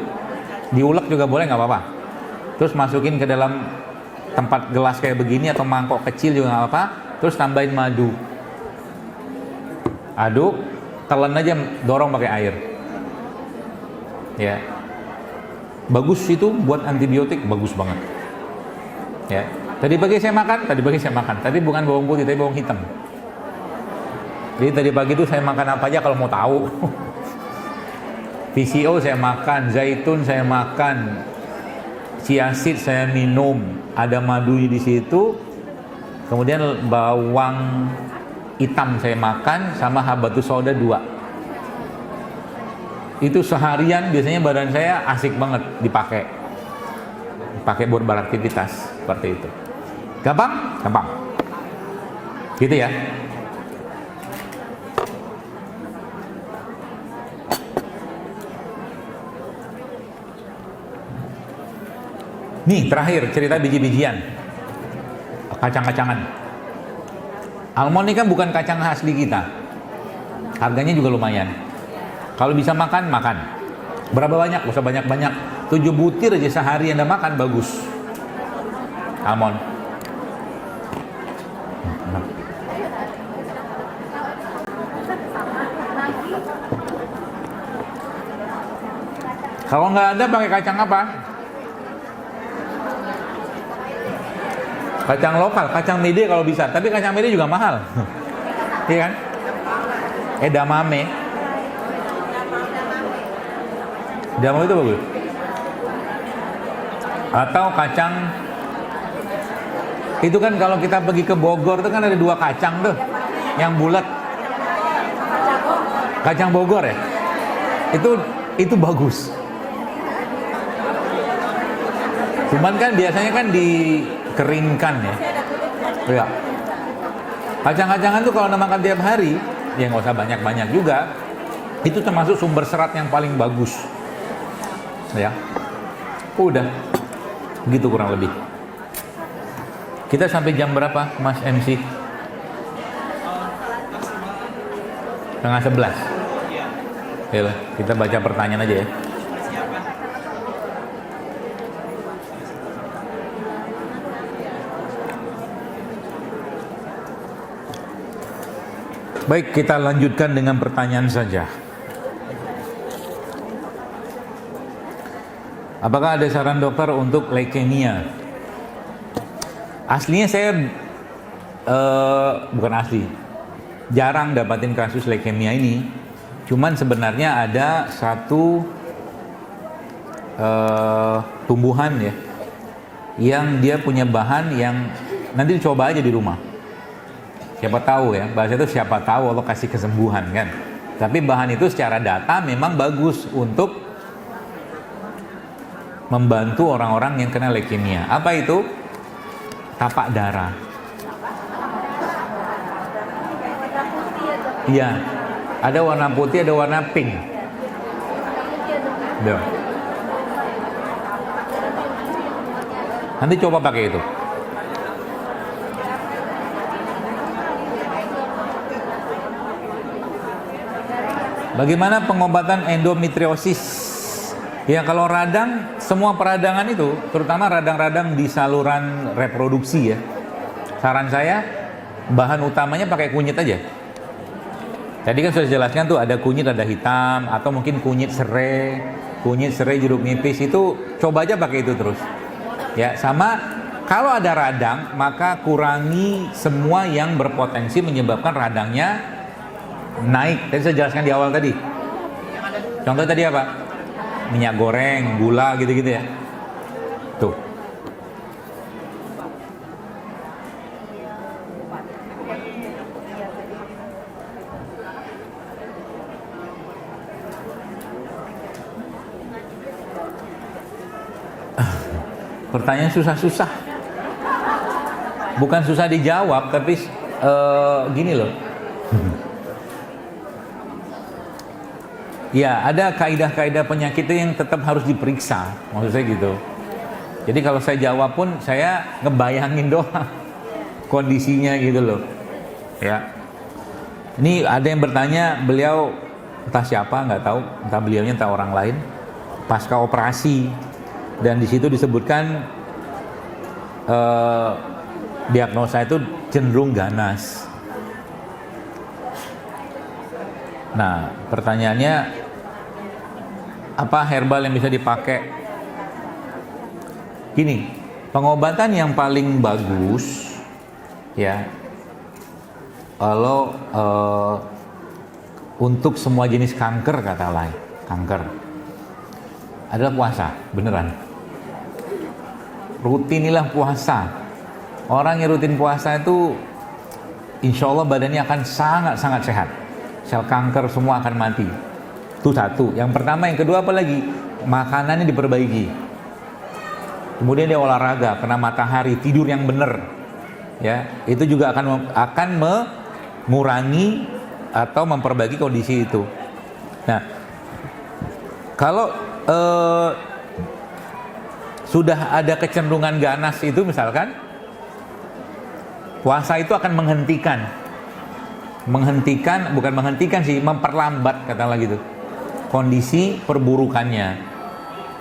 diulek juga boleh, nggak apa-apa. Terus masukin ke dalam tempat gelas kayak begini atau mangkok kecil juga nggak apa-apa. Terus tambahin madu, aduk, telan aja, dorong pakai air. Ya. Bagus itu buat antibiotik, bagus banget. Ya. Tadi pagi saya makan, tapi bukan bawang putih, tapi bawang hitam. Jadi tadi pagi itu saya makan apa aja kalau mau tahu. PCO saya makan, zaitun saya makan, chia seed saya minum, ada madunya di situ. Kemudian bawang hitam saya makan sama habatus sauda 2. itu seharian biasanya badan saya asik banget dipakai buat beraktivitas seperti itu. Gampang gitu ya. Nih terakhir cerita biji-bijian, kacang-kacangan. Almond ini kan bukan kacang asli kita, harganya juga lumayan. Kalau bisa makan. Berapa banyak? Gak usah banyak-banyak. 7 butir aja sehari Anda makan bagus. Almond. Kalau nggak ada pakai kacang apa? Kacang lokal, kacang mede kalau bisa. Tapi kacang mede juga mahal. Iya kan? Edamame. Edamame itu bagus. Atau kacang, itu kan kalau kita pergi ke Bogor itu kan ada 2 kacang tuh, yang bulat. Kacang Bogor ya. Itu bagus. Cuman kan biasanya kan dikeringkan ya. Ya. Kacang-kacangan tuh kalau makan tiap hari, ya nggak usah banyak-banyak juga. Itu termasuk sumber serat yang paling bagus. Ya. Udah. Gitu kurang lebih. Kita sampai jam berapa, Mas MC? 10:30. Ya, kita baca pertanyaan aja ya. Baik, kita lanjutkan dengan pertanyaan saja. Apakah ada saran dokter untuk leukemia? Aslinya saya bukan asli, jarang dapatin kasus leukemia ini. Cuman sebenarnya ada satu tumbuhan ya, yang dia punya bahan yang nanti dicoba aja di rumah. Siapa tahu ya, bahasa itu siapa tahu Allah kasih kesembuhan kan. Tapi bahan itu secara data memang bagus untuk membantu orang-orang yang kena leukemia. Apa itu? Tapak darah. Iya, ada warna putih, ada warna pink. Duh. Nanti coba pakai itu. Bagaimana pengobatan endometriosis? Ya kalau radang, semua peradangan itu, terutama radang-radang di saluran reproduksi ya. Saran saya, bahan utamanya pakai kunyit aja. Tadi kan sudah jelaskan tuh ada kunyit, ada hitam, atau mungkin kunyit serai jeruk nipis itu coba aja pakai itu terus. Ya sama kalau ada radang maka kurangi semua yang berpotensi menyebabkan radangnya naik. Tadi saya jelaskan di awal tadi. Contoh tadi apa? Minyak goreng, gula gitu-gitu ya. Tuh. Pertanyaan susah-susah. Bukan susah dijawab, tapi gini loh. Ya, ada kaidah-kaidah penyakit itu yang tetap harus diperiksa. Maksud saya gitu. Jadi kalau saya jawab pun saya ngebayangin doang kondisinya gitu loh. Ya. Ini ada yang bertanya, beliau entah siapa, nggak tahu, entah beliaunya entah orang lain, pasca operasi, dan di situ disebutkan diagnosa itu cenderung ganas. Nah, pertanyaannya, apa herbal yang bisa dipakai? Gini, pengobatan yang paling bagus ya, kalau untuk semua jenis kanker kata lain, kanker adalah puasa, beneran. Rutinilah puasa. Orang yang rutin puasa itu insya Allah badannya akan sangat-sangat sehat. Sel kanker semua akan mati. Itu satu. Yang pertama, yang kedua apa lagi? Makanannya diperbaiki. Kemudian dia olahraga, kena matahari, tidur yang benar. Ya, itu juga akan mengurangi atau memperbaiki kondisi itu. Nah, kalau sudah ada kecenderungan ganas itu misalkan, puasa itu akan memperlambat katakanlah gitu kondisi perburukannya,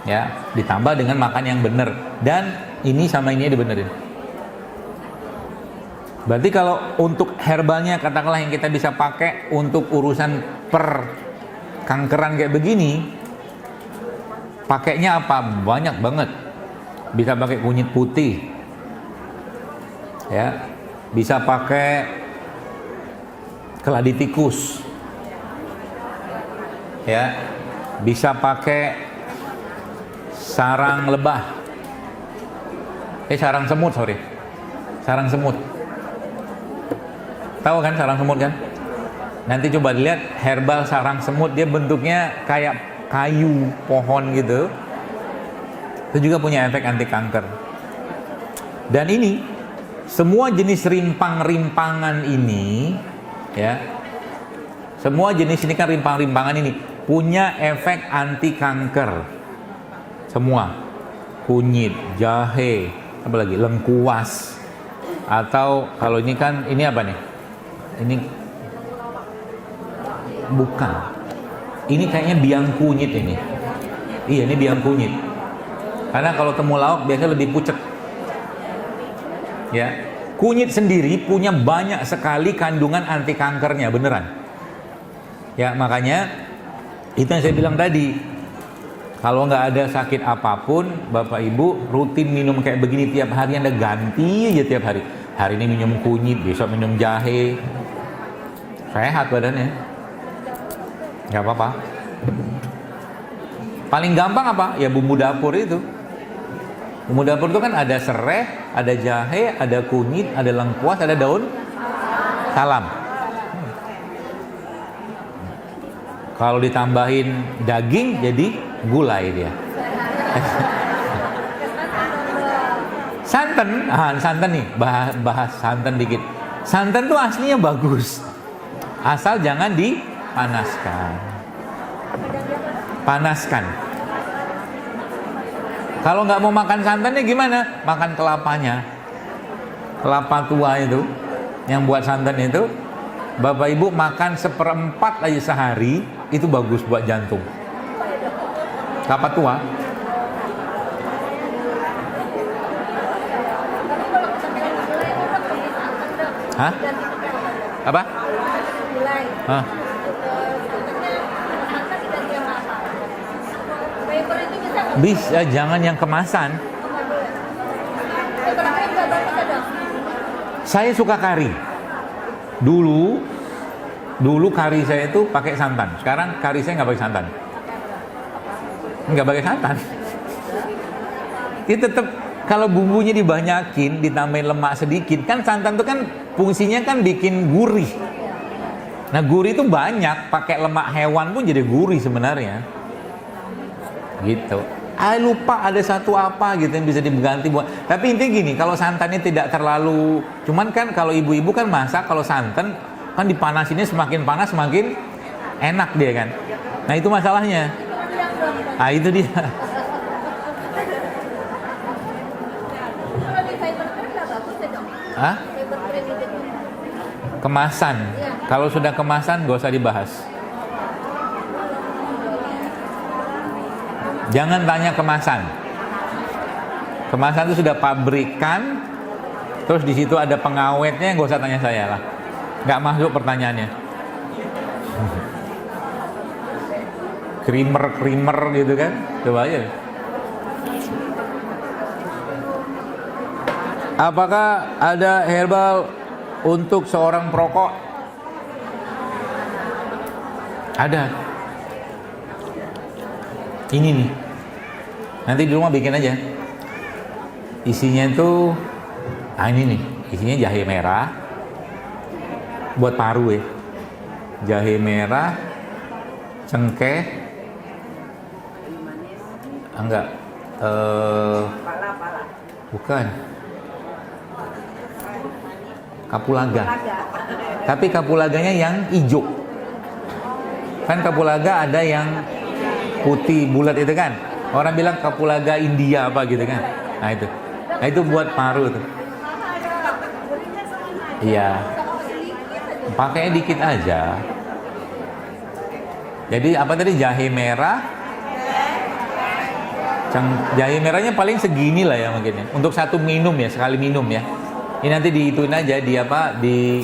ya, ditambah dengan makan yang benar, dan ini sama ini dibenerin. Berarti kalau untuk herbalnya katakanlah yang kita bisa pakai untuk urusan perkankeran kayak begini, pakainya apa? Banyak banget. Bisa pakai kunyit putih, ya, bisa pakai keladi tikus, ya, bisa pakai sarang lebah, sarang semut. Tahu kan sarang semut kan? Nanti coba dilihat herbal sarang semut, dia bentuknya kayak kayu pohon gitu. Itu juga punya efek anti kanker. Dan ini semua jenis rimpang-rimpangan ini, ya, semua jenis ini kan rimpang-rimpangan ini punya efek anti kanker. Semua, kunyit, jahe, apa lagi, lengkuas, atau kalau ini kan ini apa nih? Ini bukan. Ini kayaknya biang kunyit ini. Iya, ini biang kunyit. Karena kalau temulawak biasanya lebih pucet. Ya, kunyit sendiri punya banyak sekali kandungan anti kankernya, beneran. Ya, makanya itu yang saya bilang tadi. Kalau nggak ada sakit apapun, Bapak Ibu rutin minum kayak begini tiap hari, Anda ganti aja tiap hari. Hari ini minum kunyit, besok minum jahe. Sehat badannya. Nggak apa-apa. Paling gampang apa? Ya bumbu dapur itu. Bumbu dapur itu kan ada serai, ada jahe, ada kunyit, ada lengkuas, ada daun salam. Kalau ditambahin daging jadi gulai dia. Santan, santan nih, bahas santan dikit. Santan tuh aslinya bagus, asal jangan dipanaskan. Panaskan. Kalau nggak mau makan santannya gimana? Makan kelapanya. Kelapa tua itu, yang buat santan itu, Bapak Ibu makan 1/4 aja sehari, itu bagus buat jantung. Kelapa tua. Hah? Apa? Hah? Bisa, jangan yang kemasan. Saya suka kari. Dulu kari saya itu pakai santan. Sekarang kari saya nggak pakai santan. Nggak pakai santan. Dia tetap, kalau bumbunya dibanyakin, ditambahin lemak sedikit, kan santan itu kan fungsinya kan bikin gurih. Nah, gurih itu banyak, pakai lemak hewan pun jadi gurih sebenarnya. Gitu. Lupa ada satu apa gitu yang bisa diganti buat. Tapi intinya gini, kalau santannya tidak terlalu, cuman kan kalau ibu-ibu kan masak, kalau santan kan dipanasinnya semakin panas semakin enak dia kan. Nah, itu masalahnya. Ah, itu dia. Hah? Kemasan. Kalau sudah kemasan gak usah dibahas. Jangan tanya kemasan. Kemasan itu sudah pabrikan, terus di situ ada pengawetnya, gak usah tanya saya lah. Gak masuk pertanyaannya. Krimer gitu kan, coba aja. Apakah ada herbal untuk seorang perokok? Ada. Ini nih. Nanti di rumah bikin aja. Isinya itu, ini nih. Isinya jahe merah. Buat paru ya. Jahe merah, cengkeh, enggak, bukan, kapulaga. Tapi kapulaganya yang hijau. Kan kapulaga ada yang putih bulat itu kan. Orang bilang kapulaga India apa gitu kan. Nah itu buat paru tuh. Iya. Pakainya dikit aja. Jadi apa tadi, jahe merah? Jahe merahnya paling segini lah ya mungkin ya. Untuk satu minum ya, sekali minum ya. Ini nanti diituin aja, di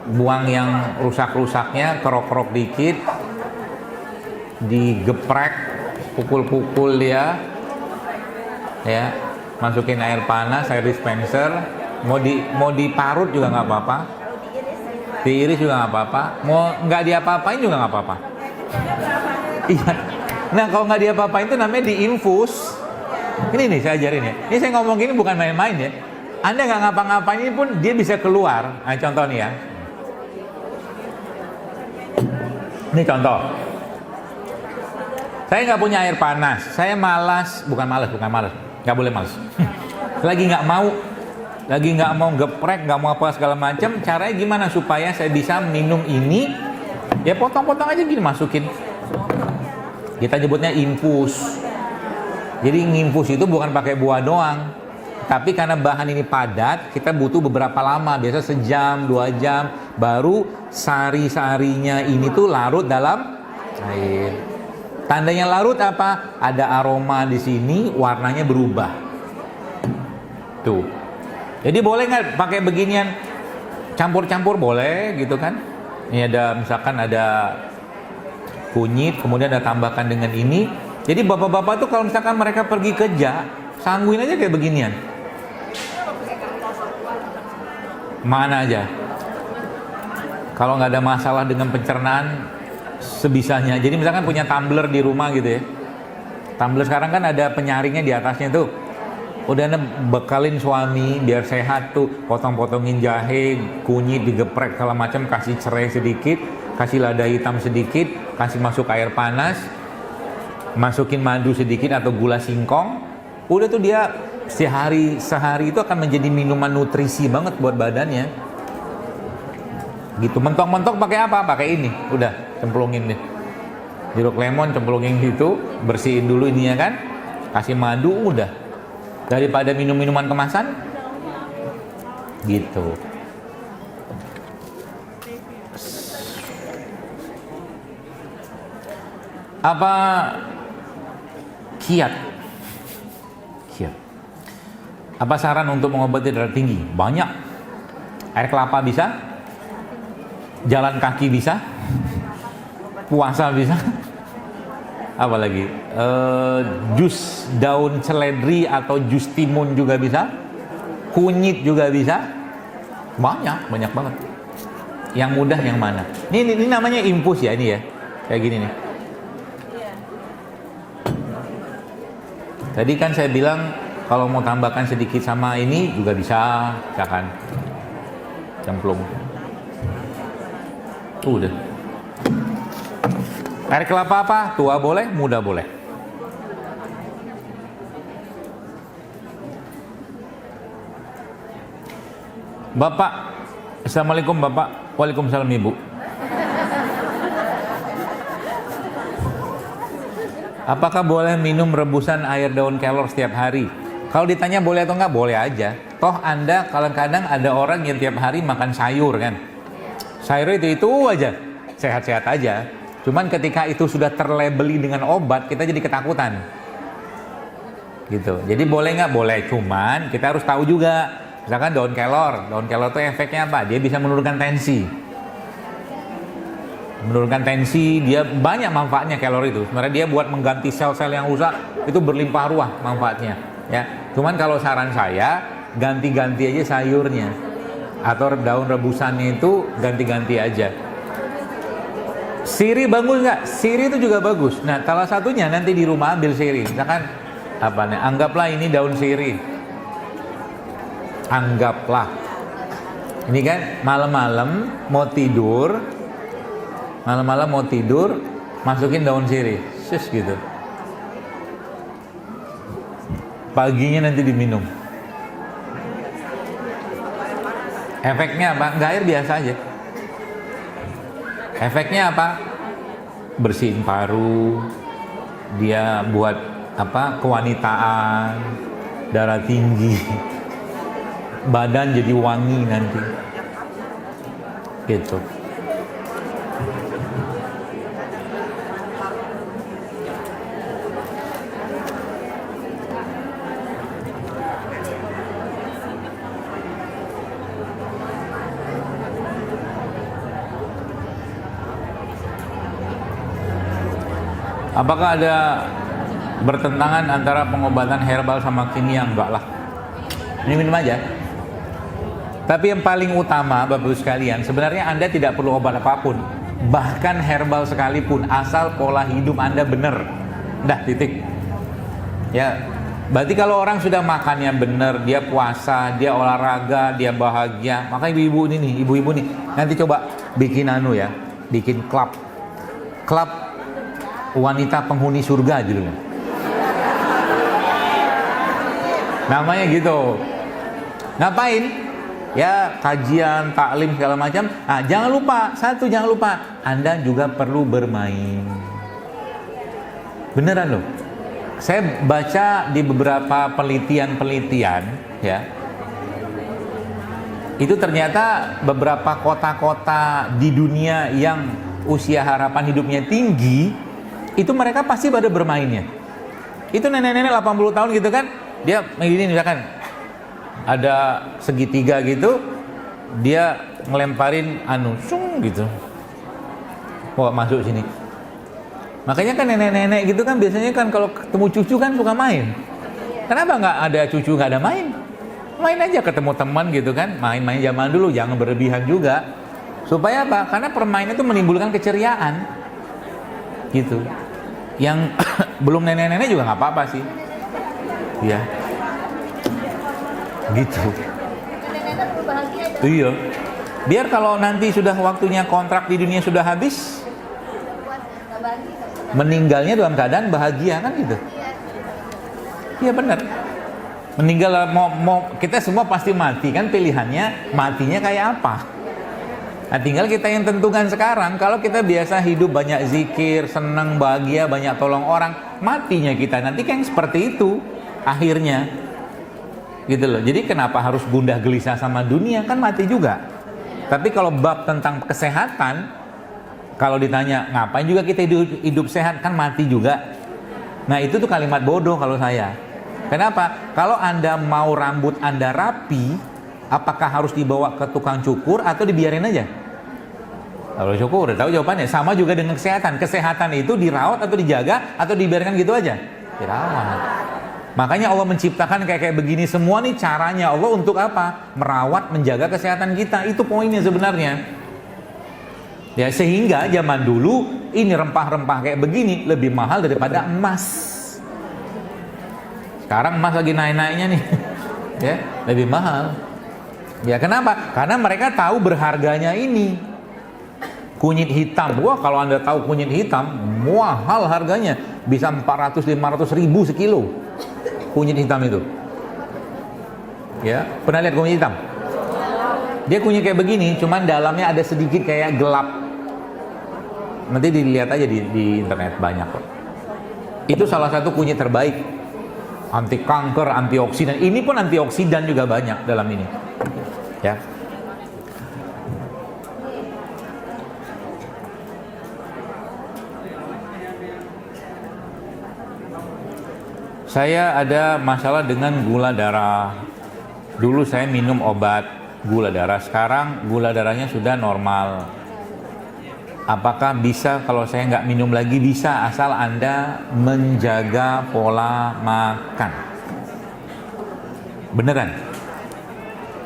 buang yang rusak-rusaknya, kerok-kerok dikit, digeprek, pukul-pukul dia, ya, masukin air panas, air dispenser, mau diparut juga nggak apa-apa, diiris juga nggak apa-apa, mau nggak diapa-apain juga nggak apa-apa. Iya. Nah kalau nggak diapa-apain itu namanya diinfus. Ini nih saya ajarin ya. Ini saya ngomong gini bukan main-main ya. Anda nggak ngapa-ngapain ini pun dia bisa keluar. Nah, contoh nih ya. Ini contoh. Saya nggak punya air panas. Saya bukan malas. Nggak boleh malas. Lagi nggak mau geprek, nggak mau apa segala macam. Caranya gimana supaya saya bisa minum ini? Ya potong-potong aja gini, masukin. Kita nyebutnya infus. Jadi nginfus itu bukan pakai buah doang. Tapi karena bahan ini padat, kita butuh beberapa lama, biasa sejam, 2 jam, baru sari-sarinya ini tuh larut dalam air. Tandanya larut apa? Ada aroma di sini, warnanya berubah. Tuh. Jadi boleh nggak pakai beginian? Campur-campur boleh, gitu kan? Ini ada, misalkan ada kunyit, kemudian ada tambahkan dengan ini. Jadi bapak-bapak tuh kalau misalkan mereka pergi kerja, sangguin aja kayak beginian. Mana aja. Kalau nggak ada masalah dengan pencernaan, sebisanya. Jadi misalkan punya tumbler di rumah gitu ya. Tumbler sekarang kan ada penyaringnya di atasnya tuh. Udah bekalin suami biar sehat tuh, potong-potongin jahe, kunyit, digeprek segala macam, kasih serai sedikit, kasih lada hitam sedikit, kasih masuk air panas, masukin madu sedikit atau gula singkong. Udah tuh dia sehari itu akan menjadi minuman nutrisi banget buat badannya. Gitu. Mentok-mentok pakai apa? Pakai ini. Udah, cemplungin deh. Jeruk lemon cemplungin gitu, bersihin dulu ininya kan. Kasih madu, udah. Daripada minum-minuman kemasan. Gitu. Apa kiat? Apa saran untuk mengobati darah tinggi? Banyak. Air kelapa bisa, jalan kaki bisa, puasa bisa, apa lagi? Jus daun seledri atau jus timun juga bisa, kunyit juga bisa. Banyak banget. Yang mudah yang mana? Ini namanya infus ya, ini ya, kayak gini nih. Tadi kan saya bilang kalau mau tambahkan sedikit sama ini juga bisa, misalkan cemplung. Udah. Air kelapa apa? Tua boleh, muda boleh. Bapak, Assalamualaikum Bapak. Waalaikumsalam Ibu. Apakah boleh minum rebusan air daun kelor setiap hari? Kalau ditanya boleh atau enggak, boleh aja. Toh Anda kadang-kadang ada orang yang tiap hari makan sayur kan. Sayur itu aja, sehat-sehat aja. Cuman ketika itu sudah terlabeli dengan obat, kita jadi ketakutan. Gitu. Jadi boleh nggak? Boleh. Cuman kita harus tahu juga. Misalkan daun kelor itu efeknya apa? Dia bisa menurunkan tensi. Menurunkan tensi, dia banyak manfaatnya kelor itu. Sebenarnya dia buat mengganti sel-sel yang rusak, itu berlimpah ruah manfaatnya. Ya. Cuman kalau saran saya, ganti-ganti aja sayurnya. Atau daun rebusannya itu ganti-ganti aja. Sirih bagus nggak? Sirih itu juga bagus. Nah, salah satunya nanti di rumah ambil sirih. Misalkan apa nih? Anggaplah ini daun sirih. Anggaplah. Ini kan malam-malam mau tidur, Malam-malam mau tidur, masukin daun sirih, gitu. Paginya nanti diminum. Efeknya apa? Nggak air biasa aja. Efeknya apa? Bersihin paru, dia buat apa? Kewanitaan, darah tinggi, badan jadi wangi nanti. Gitu. Apakah ada bertentangan antara pengobatan herbal sama kimia? Enggak lah. Ini minum aja. Tapi yang paling utama, Bapak Ibu sekalian, sebenarnya Anda tidak perlu obat apapun. Bahkan herbal sekalipun, asal pola hidup Anda benar. Dah, titik. Ya, berarti kalau orang sudah makannya benar, dia puasa, dia olahraga, dia bahagia. Maka ibu-ibu ini nih, ibu-ibu nih, nanti coba bikin bikin klub wanita penghuni surga judulnya. Namanya gitu. Ngapain? Ya kajian, taklim segala macam. Nah, jangan lupa, Anda juga perlu bermain. Beneran loh. Saya baca di beberapa penelitian ya. Itu ternyata beberapa kota-kota di dunia yang usia harapan hidupnya tinggi, itu mereka pasti pada bermainnya. Itu nenek-nenek 80 tahun gitu kan, dia begini misalkan ada segitiga gitu, dia ngelemparin gitu. Wah, masuk sini. Makanya kan nenek-nenek gitu kan biasanya kan kalau ketemu cucu kan suka main. Kenapa nggak ada cucu nggak ada main? Main aja ketemu teman gitu kan, main-main zaman dulu, jangan berlebihan juga. Supaya apa? Karena permainan itu menimbulkan keceriaan. Gitu. Yang belum nenek-nenek juga nggak apa-apa sih. Ya. Gitu. Nenek-nenek perlu bahagia aja. Iya. Biar kalau nanti sudah waktunya kontrak di dunia sudah habis, meninggalnya dalam keadaan bahagia kan gitu. Iya benar. Meninggal mau kita semua pasti mati kan, pilihannya matinya kayak apa. Nah, tinggal kita yang tentukan sekarang. Kalau kita biasa hidup banyak zikir, senang, bahagia, banyak tolong orang, matinya kita nanti kan seperti itu akhirnya. Gitu loh. Jadi kenapa harus gundah gelisah sama dunia? Kan mati juga. Tapi kalau bab tentang kesehatan, kalau ditanya ngapain juga kita hidup sehat, kan mati juga. Nah, itu tuh kalimat bodoh kalau saya. Kenapa? Kalau Anda mau rambut Anda rapi, apakah harus dibawa ke tukang cukur atau dibiarin aja? Kalau cukur udah tahu jawabannya. Sama juga dengan kesehatan. Kesehatan itu dirawat atau dijaga atau dibiarkan gitu aja? Dirawat. Makanya Allah menciptakan kayak begini semua nih, caranya Allah untuk apa? Merawat, menjaga kesehatan kita. Itu poinnya sebenarnya. Ya, sehingga zaman dulu ini rempah-rempah kayak begini lebih mahal daripada emas. Sekarang emas lagi naik-naiknya nih. Ya, lebih mahal. Ya, kenapa? Karena mereka tahu berharganya ini. Kunyit hitam, wah kalau Anda tahu kunyit hitam, mahal harganya, bisa 400-500 ribu sekilo kunyit hitam itu. Ya, pernah lihat kunyit hitam? Dia kunyit kayak begini, cuman dalamnya ada sedikit kayak gelap. Nanti dilihat aja di internet banyak kok. Itu salah satu kunyit terbaik, anti kanker, antioksidan. Ini pun antioksidan juga banyak dalam ini. Ya. Saya ada masalah dengan gula darah. Dulu saya minum obat gula darah, sekarang gula darahnya sudah normal. Apakah bisa kalau saya nggak minum lagi? Bisa, asal Anda menjaga pola makan. Beneran.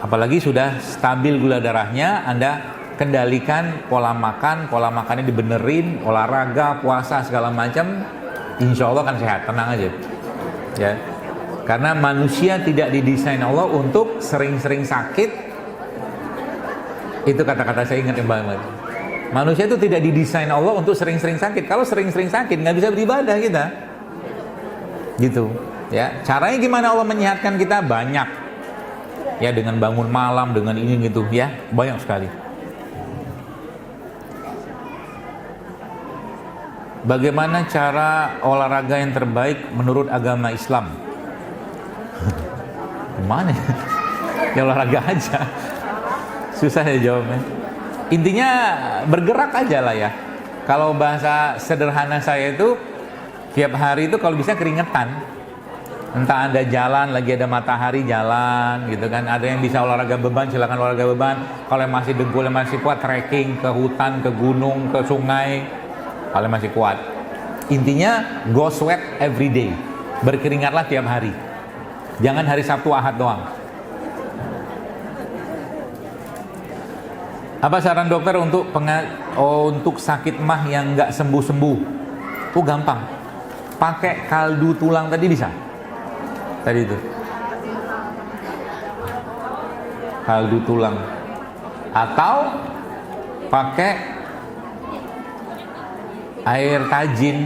Apalagi sudah stabil gula darahnya, Anda kendalikan pola makannya dibenerin, olahraga, puasa segala macam, insya Allah akan sehat, tenang aja. Ya, karena manusia tidak didesain Allah untuk sering-sering sakit. Itu kata-kata saya ingat banget. Manusia itu tidak didesain Allah untuk sering-sering sakit. Kalau sering-sering sakit nggak bisa beribadah kita. Gitu. Ya, caranya gimana Allah menyehatkan kita? Banyak. Ya, dengan bangun malam, dengan ini gitu, ya, banyak sekali. Bagaimana cara olahraga yang terbaik menurut agama Islam? Gimana ya? Ya olahraga aja. Susah ya jawabnya. Intinya bergerak aja lah ya. Kalau bahasa sederhana saya itu, tiap hari itu kalau bisa keringetan. Entah Anda jalan, lagi ada matahari jalan gitu kan. Ada yang bisa olahraga beban, silakan olahraga beban. Kalau yang masih dengkulnya masih kuat, trekking ke hutan, ke gunung, ke sungai. Kalau masih kuat. Intinya go sweat every day. Berkeringatlah tiap hari. Jangan hari Sabtu Ahad doang. Apa saran dokter untuk sakit mah yang nggak sembuh-sembuh? Oh gampang. Pakai kaldu tulang tadi bisa. Tadi itu. Kaldu tulang. Atau pakai air tajin,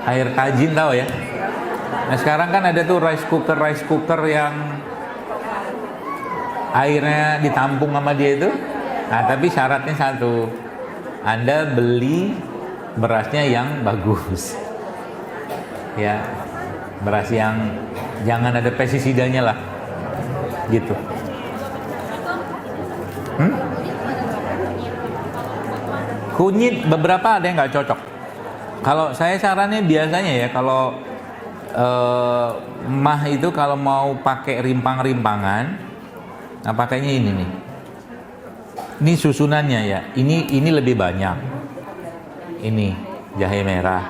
air tajin tahu ya. Nah sekarang kan ada tuh rice cooker yang airnya ditampung sama dia itu. Nah tapi syaratnya satu, Anda beli berasnya yang bagus, ya, beras yang jangan ada pestisidanya lah, gitu. Kunyit beberapa ada yang nggak cocok. Kalau saya sarannya biasanya ya kalau mah itu kalau mau pakai rimpang-rimpangan, nah pakainya ini nih. Ini susunannya ya. Ini lebih banyak. Ini jahe merah.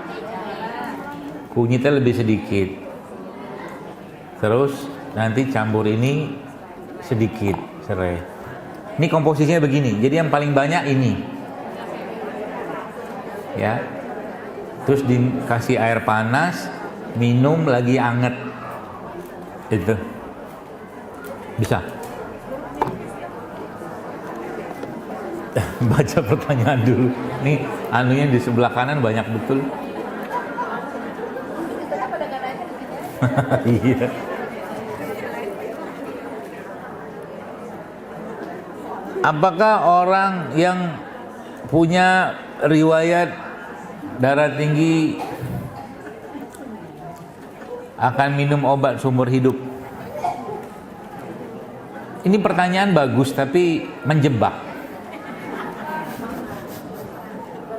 Kunyitnya lebih sedikit. Terus nanti campur ini sedikit serai. Ini komposisinya begini. Jadi yang paling banyak ini. Ya, terus dikasih air panas, minum lagi anget, itu bisa. Baca pertanyaan dulu. Nih anunya di sebelah kanan banyak betul. Iya. Apakah orang yang punya riwayat darah tinggi akan minum obat seumur hidup? Ini pertanyaan bagus tapi menjebak.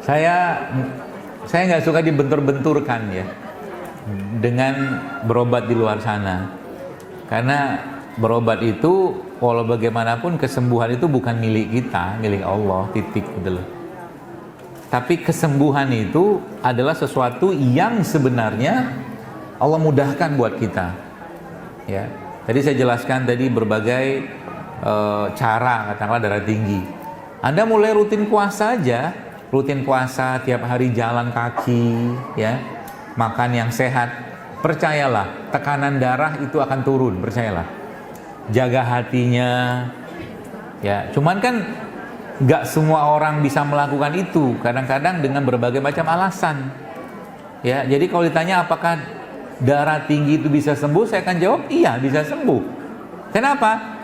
Saya nggak suka dibentur-benturkan ya dengan berobat di luar sana, karena berobat itu walau bagaimanapun kesembuhan itu bukan milik kita, milik Allah, titik gitu loh. Tapi kesembuhan itu adalah sesuatu yang sebenarnya Allah mudahkan buat kita. Ya, tadi saya jelaskan tadi berbagai cara, katakanlah darah tinggi. Anda mulai rutin puasa aja, rutin puasa tiap hari jalan kaki, ya, makan yang sehat. Percayalah, tekanan darah itu akan turun, percayalah. Jaga hatinya, ya. Cuman kan nggak semua orang bisa melakukan itu, kadang-kadang dengan berbagai macam alasan. Ya, jadi kalau ditanya apakah darah tinggi itu bisa sembuh, saya akan jawab iya, bisa sembuh. Kenapa?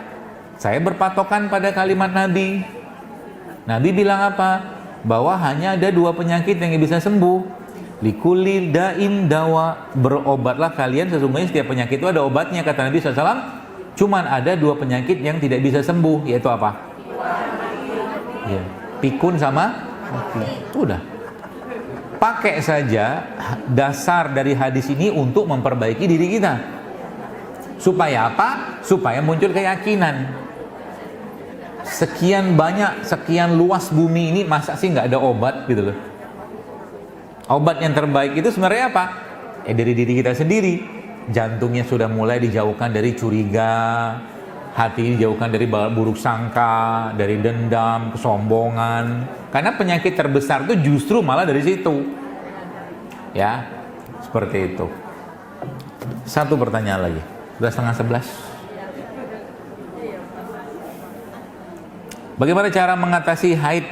Saya berpatokan pada kalimat Nabi. Nabi bilang apa? Bahwa hanya ada 2 penyakit yang bisa sembuh. Likulli da'in dawa, berobatlah kalian, sesungguhnya setiap penyakit itu ada obatnya, kata Nabi SAW. Cuman ada 2 penyakit yang tidak bisa sembuh, yaitu apa? Ya, pikun sama mati. Udah. Pakai saja dasar dari hadis ini untuk memperbaiki diri kita. Supaya apa? Supaya muncul keyakinan. Sekian banyak, sekian luas bumi ini, masa sih nggak ada obat gitu loh. Obat yang terbaik itu sebenarnya apa? Dari diri kita sendiri. Jantungnya sudah mulai dijauhkan dari curiga, hati dijauhkan dari buruk sangka, dari dendam, kesombongan. Karena penyakit terbesar itu justru malah dari situ. Ya, seperti itu. Satu pertanyaan lagi. Sudah 10:30. Bagaimana cara mengatasi haid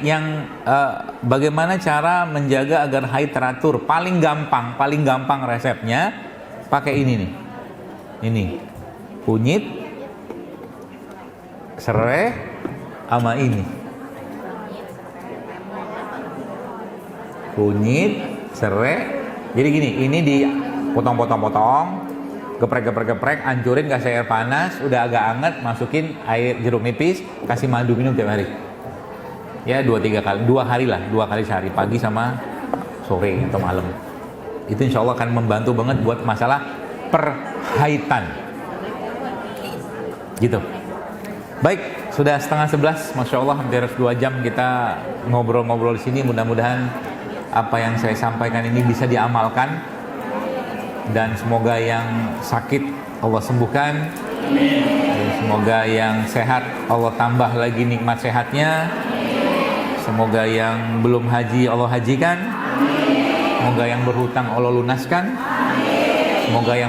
bagaimana cara menjaga agar haid teratur? Paling gampang resepnya pakai ini nih. Ini. Kunyit, serai, sama ini. Kunyit, serai. Jadi gini, ini dipotong-potong-potong, geprek, hancurin, kasih air panas, udah agak hangat, masukin air jeruk nipis, kasih madu, minum tiap hari. Ya 2-3 kali, 2 kali sehari, pagi sama sore atau malam. Itu insya Allah akan membantu banget buat masalah perhaitan. Gitu. Baik, sudah 10:30, Masya Allah, hampir 2 jam kita ngobrol-ngobrol di sini. Mudah-mudahan apa yang saya sampaikan ini bisa diamalkan. Dan semoga yang sakit Allah sembuhkan, dan semoga yang sehat Allah tambah lagi nikmat sehatnya, semoga yang belum haji Allah hajikan, semoga yang berhutang Allah lunaskan, semoga yang